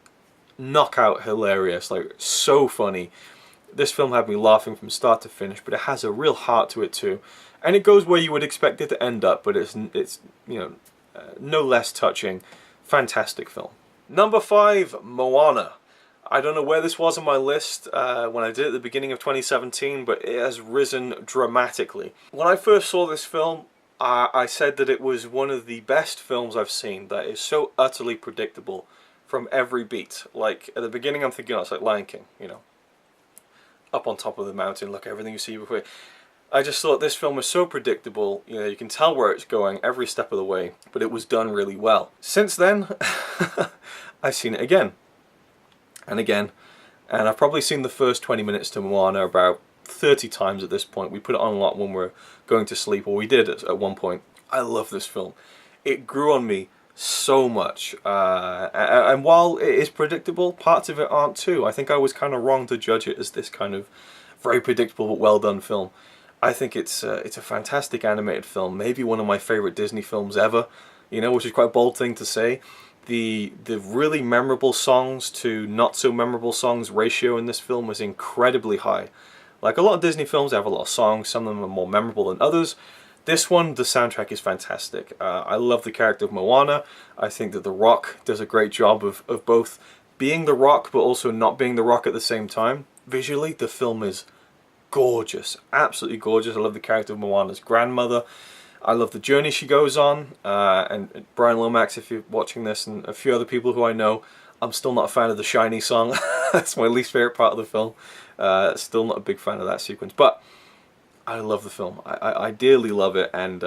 knockout hilarious, like so funny. This film had me laughing from start to finish, but it has a real heart to it too, and it goes where you would expect it to end up, but it's you know, no less touching. Fantastic film. Number 5, Moana. I don't know where this was on my list when I did it at the beginning of 2017, but it has risen dramatically. When I first saw this film, I said that it was one of the best films I've seen, that is so utterly predictable from every beat. Like, at the beginning I'm thinking, oh, it's like Lion King, you know. Up on top of the mountain, look, everything you see before. I just thought this film was so predictable, you know, you can tell where it's going every step of the way, but it was done really well. Since then, I've seen it again, and again, and I've probably seen the first 20 minutes to Moana about 30 times at this point. We put it on a lot when we're going to sleep, or we did at one point. I love this film. It grew on me so much, and while it is predictable, parts of it aren't too. I think I was kind of wrong to judge it as this kind of very predictable but well done film. I think it's a fantastic animated film, maybe one of my favorite Disney films ever, you know, which is quite a bold thing to say. The really memorable songs to not so memorable songs ratio in this film was incredibly high. Like, a lot of Disney films have a lot of songs, some of them are more memorable than others. This one, the soundtrack is fantastic. I love the character of Moana. I think that The Rock does a great job of both being The Rock but also not being The Rock at the same time. Visually, the film is gorgeous, absolutely gorgeous. I love the character of Moana's grandmother. I love the journey she goes on. And Brian Lomax, if you're watching this, and a few other people who I know, I'm still not a fan of the Shiny song. That's my least favorite part of the film. Still not a big fan of that sequence, but I love the film. I dearly love it, and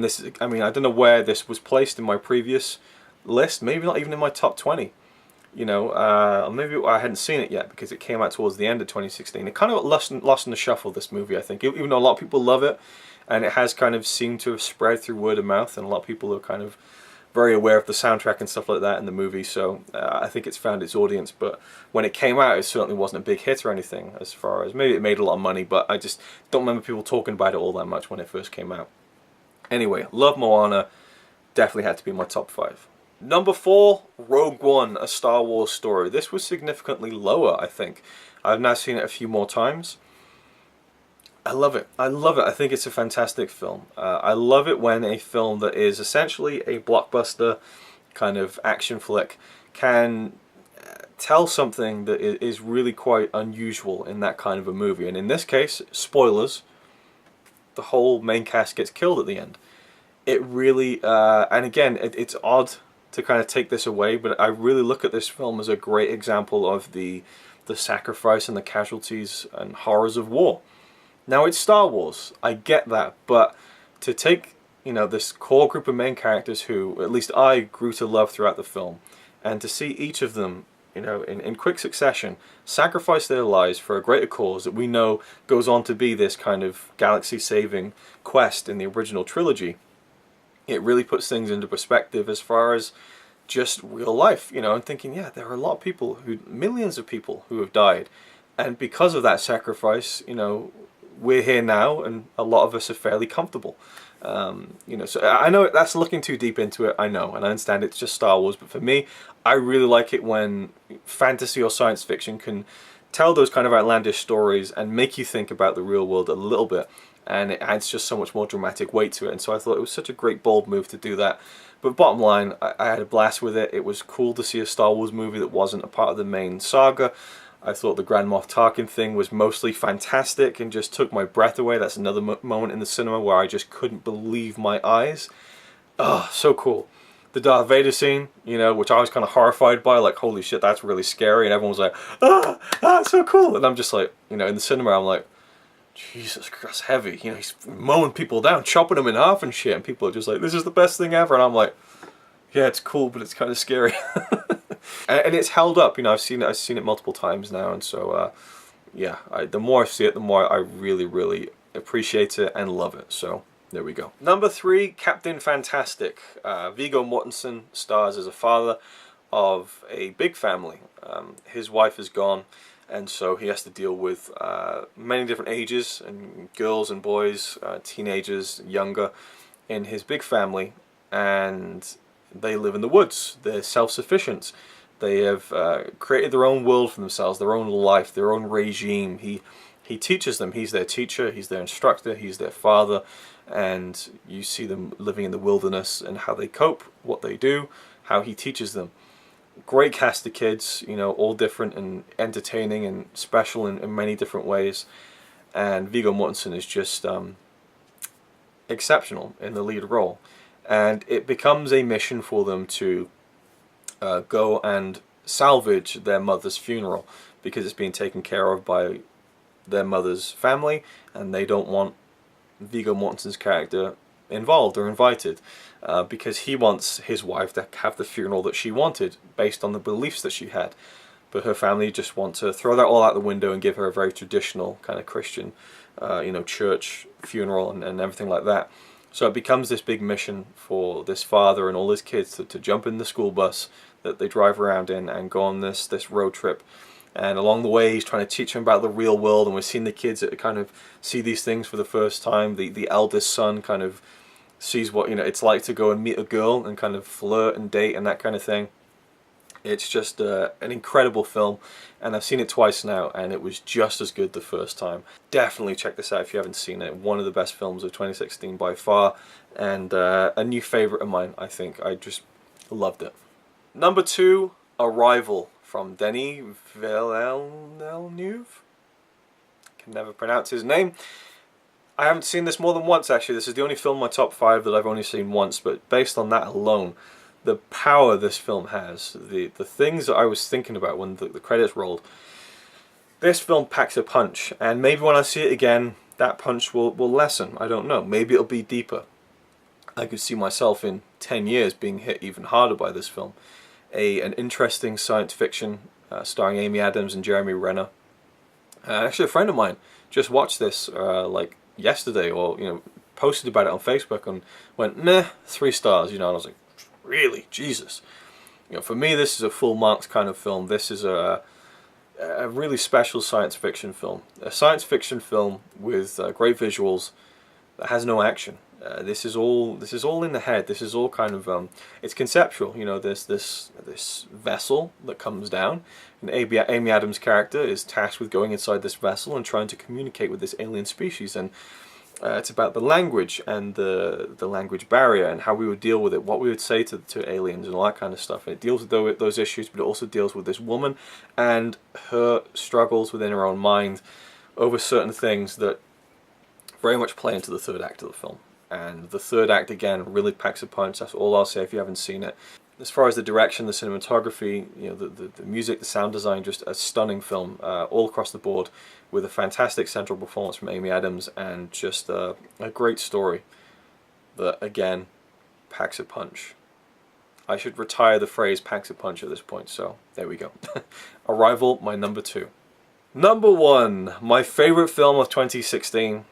this is, I mean, I don't know where this was placed in my previous list. Maybe not even in my top 20. You know, maybe I hadn't seen it yet because it came out towards the end of 2016. It kind of got lost in the shuffle, this movie, I think. Even though a lot of people love it, and it has kind of seemed to have spread through word of mouth, and a lot of people are kind of very aware of the soundtrack and stuff like that in the movie, so I think it's found its audience. But when it came out, it certainly wasn't a big hit or anything, as far as, maybe it made a lot of money, but I just don't remember people talking about it all that much when it first came out. Anyway, love Moana, definitely had to be in my top 5. Number 4, Rogue One, A Star Wars Story. This was significantly lower, I think. I've now seen it a few more times. I love it. I love it. I think it's a fantastic film. I love it when a film that is essentially a blockbuster kind of action flick can tell something that is really quite unusual in that kind of a movie. And in this case, spoilers, the whole main cast gets killed at the end. It really, and again, it's odd to kind of take this away, but I really look at this film as a great example of the sacrifice and the casualties and horrors of war. Now, it's Star Wars, I get that, but to take, you know, this core group of main characters who, at least I grew to love throughout the film, and to see each of them, you know, in quick succession, sacrifice their lives for a greater cause that we know goes on to be this kind of galaxy-saving quest in the original trilogy, it really puts things into perspective as far as just real life, you know, and thinking, yeah, there are a lot of people, millions of people who have died, and because of that sacrifice, you know, we're here now, and a lot of us are fairly comfortable. You know, so I know that's looking too deep into it, I know, and I understand it's just Star Wars, but for me, I really like it when fantasy or science fiction can tell those kind of outlandish stories and make you think about the real world a little bit, and it adds just so much more dramatic weight to it, and so I thought it was such a great bold move to do that. But bottom line, I had a blast with it. It was cool to see a Star Wars movie that wasn't a part of the main saga. I thought the Grand Moff Tarkin thing was mostly fantastic and just took my breath away. That's another moment in the cinema where I just couldn't believe my eyes. Oh, so cool. The Darth Vader scene, you know, which I was kind of horrified by, like, holy shit, that's really scary. And everyone was like, it's so cool. And I'm just like, you know, in the cinema, I'm like, Jesus Christ, that's heavy. You know, he's mowing people down, chopping them in half and shit. And people are just like, this is the best thing ever. And I'm like, yeah, it's cool, but it's kind of scary. And it's held up, you know, I've seen it multiple times now, and so, yeah, the more I see it, the more I really, really appreciate it and love it, so there we go. Number 3, Captain Fantastic. Viggo Mortensen stars as a father of a big family. His wife is gone, and so he has to deal with many different ages, and girls and boys, teenagers, younger, in his big family, and they live in the woods. They're self-sufficient. They have created their own world for themselves, their own life, their own regime. He teaches them. He's their teacher, he's their instructor, he's their father, and you see them living in the wilderness and how they cope, what they do, how he teaches them. Great cast of kids, you know, all different and entertaining and special in many different ways. And Viggo Mortensen is just exceptional in the lead role. And it becomes a mission for them to go and salvage their mother's funeral because it's being taken care of by their mother's family, and they don't want Viggo Mortensen's character involved or invited because he wants his wife to have the funeral that she wanted based on the beliefs that she had. But her family just want to throw that all out the window and give her a very traditional kind of Christian, church funeral and everything like that. So it becomes this big mission for this father and all his kids to jump in the school bus that they drive around in and go on this road trip. And along the way, he's trying to teach them about the real world, and we're seeing the kids that kind of see these things for the first time. The eldest son kind of sees what it's like to go and meet a girl and kind of flirt and date and that kind of thing. It's just an incredible film, and I've seen it twice now, and it was just as good the first time. Definitely check this out if you haven't seen it. One of the best films of 2016 by far, and a new favourite of mine, I think. I just loved it. Number 2, Arrival, from Denis Villeneuve. Can never pronounce his name. I haven't seen this more than once, actually. This is the only film in my top 5 that I've only seen once, but based on that alone, the power this film has, the things that I was thinking about when the credits rolled, this film packs a punch, and maybe when I see it again, that punch will lessen. I don't know. Maybe it'll be deeper. I could see myself in 10 years being hit even harder by this film. An interesting science fiction starring Amy Adams and Jeremy Renner. Actually, a friend of mine just watched this like yesterday, or posted about it on Facebook and went, meh, 3 stars. And I was like, really? Jesus. For me, this is a full marks kind of film. This is a really special science fiction film. A science fiction film with great visuals that has no action. This is all in the head. This is all kind of it's conceptual. There's this vessel that comes down, and Amy Adams' character is tasked with going inside this vessel and trying to communicate with this alien species. And it's about the language and the language barrier and how we would deal with it, what we would say to aliens and all that kind of stuff. And it deals with those issues, but it also deals with this woman and her struggles within her own mind over certain things that very much play into the third act of the film. And the third act, again, really packs a punch. That's all I'll say if you haven't seen it. As far as the direction, the cinematography, the music, the sound design, just a stunning film all across the board, with a fantastic central performance from Amy Adams and just a great story that, again, packs a punch. I should retire the phrase packs a punch at this point, so there we go. Arrival, my number 2. Number 1, my favourite film of 2016.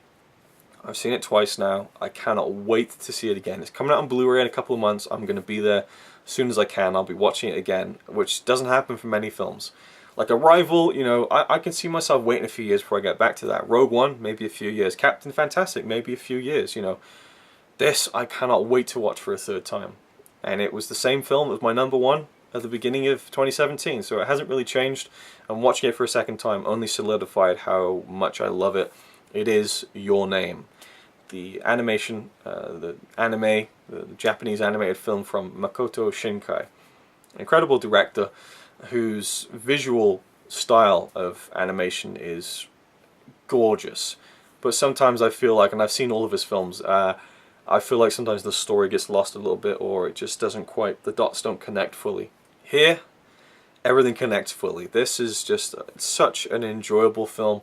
I've seen it twice now. I cannot wait to see it again. It's coming out on Blu-ray in a couple of months. I'm going to be there as soon as I can. I'll be watching it again, which doesn't happen for many films. Like Arrival, I can see myself waiting a few years before I get back to that. Rogue One, maybe a few years. Captain Fantastic, maybe a few years, This, I cannot wait to watch for a third time. And it was the same film as my number 1 at the beginning of 2017, so it hasn't really changed. And watching it for a second time only solidified how much I love it. It is Your Name. The animation, the anime, the Japanese animated film from Makoto Shinkai. Incredible director whose visual style of animation is gorgeous. But sometimes I feel like, and I've seen all of his films, I feel like sometimes the story gets lost a little bit, or it just doesn't quite, the dots don't connect fully. Here, everything connects fully. This is just such an enjoyable film.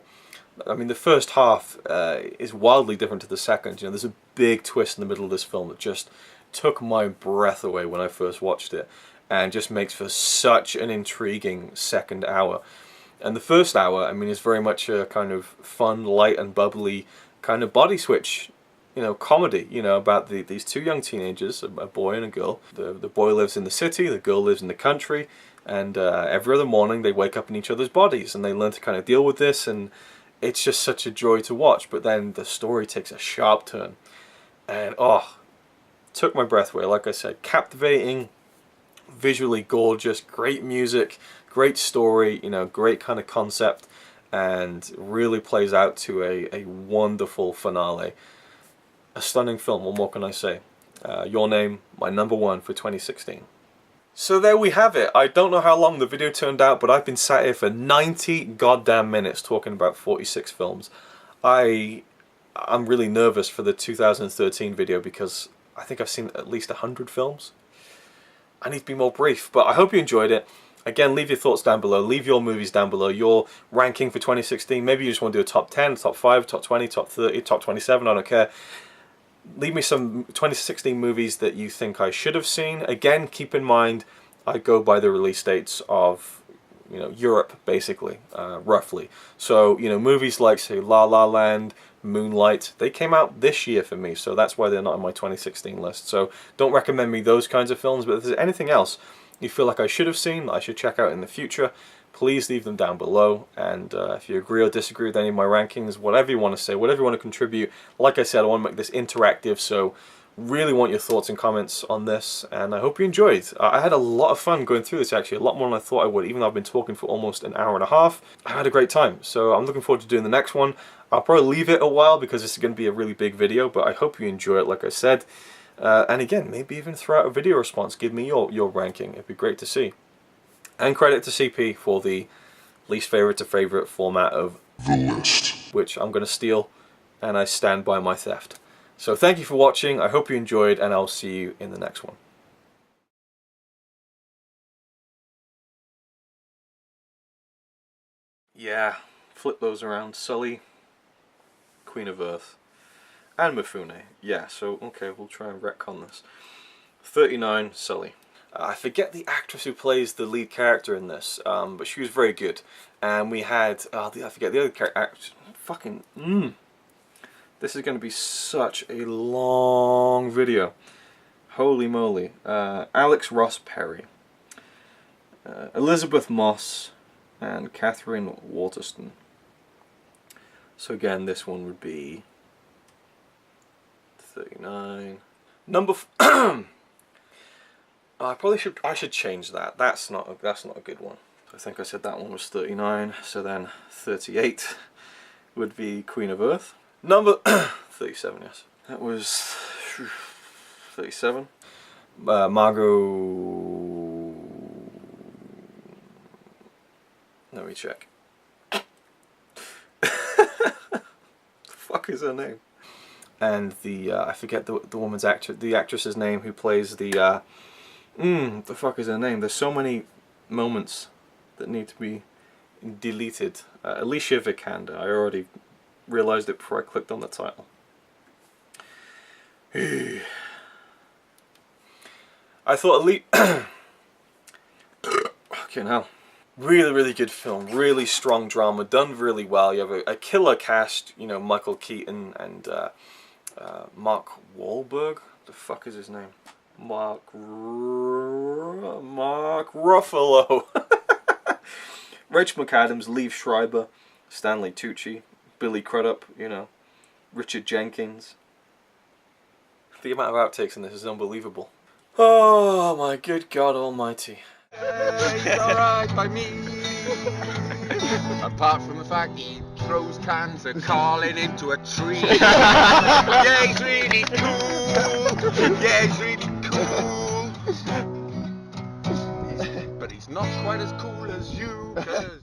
I mean, the first half is wildly different to the second. There's a big twist in the middle of this film that just took my breath away when I first watched it, and just makes for such an intriguing second hour. And the first hour, I mean, is very much a kind of fun, light and bubbly kind of body switch, comedy, about these 2 young teenagers, a boy and a girl. The boy lives in the city, the girl lives in the country, and every other morning they wake up in each other's bodies, and they learn to kind of deal with this, and it's just such a joy to watch. But then the story takes a sharp turn, and took my breath away. Like I said, captivating, visually gorgeous, great music, great story, great kind of concept, and really plays out to a wonderful finale. A stunning film, what more can I say? Your Name, my number 1 for 2016. So there we have it. I don't know how long the video turned out, but I've been sat here for 90 goddamn minutes talking about 46 films. I'm really nervous for the 2013 video because I think I've seen at least 100 films. I need to be more brief. But I hope you enjoyed it. Again, leave your thoughts down below. Leave your movies down below. Your ranking for 2016. Maybe you just want to do a top 10, top 5, top 20, top 30, top 27. I don't care. Leave me some 2016 movies that you think I should have seen. Again, keep in mind, I go by the release dates of, Europe, basically, roughly. So, movies like, say, La La Land, Moonlight, they came out this year for me, so that's why they're not on my 2016 list. So don't recommend me those kinds of films, but if there's anything else you feel like I should have seen, I should check out in the future, please leave them down below. And if you agree or disagree with any of my rankings, whatever you want to say, whatever you want to contribute, like I said, I want to make this interactive, so really want your thoughts and comments on this, and I hope you enjoyed. I had a lot of fun going through this, actually, a lot more than I thought I would, even though I've been talking for almost an hour and a half. I had a great time, so I'm looking forward to doing the next one. I'll probably leave it a while because this is going to be a really big video, but I hope you enjoy it, like I said. And again, maybe even throw out a video response, give me your ranking, it'd be great to see. And credit to CP for the least favorite to favorite format of The List, which I'm going to steal, and I stand by my theft. So thank you for watching, I hope you enjoyed, and I'll see you in the next one. Yeah, flip those around. Sully, Queen of Earth, and Mifune. Yeah, so, okay, we'll try and retcon this. 39, Sully. I forget the actress who plays the lead character in this, but she was very good. And we had, I forget the other character, fucking, This is going to be such a long video. Holy moly. Alex Ross Perry, Elizabeth Moss, and Catherine Waterston. So again, this one would be 39. Number I should change that. That's not a good one. I think I said that one was 39. So then 38 would be Queen of Earth. Number 37. Yes, that was 37. Margot. Let me check. The fuck is her name? And the I forget the woman's the actress's name who plays the the fuck is her name? There's so many moments that need to be deleted. Alicia Vikander. I already realized it before I clicked on the title. I thought fucking hell. Really, really good film. Really strong drama. Done really well. You have a killer cast. Michael Keaton and Mark Wahlberg. The fuck is his name? Mark Ruffalo. Rachel McAdams, Liev Schreiber, Stanley Tucci, Billy Crudup, Richard Jenkins. The amount of outtakes in this is unbelievable. Oh my good God almighty. He's alright by me. Apart from the fact he throws cans and calling into a tree. Yeah, he's really cool. Yeah, he's really cool. But he's not quite as cool as you, 'cause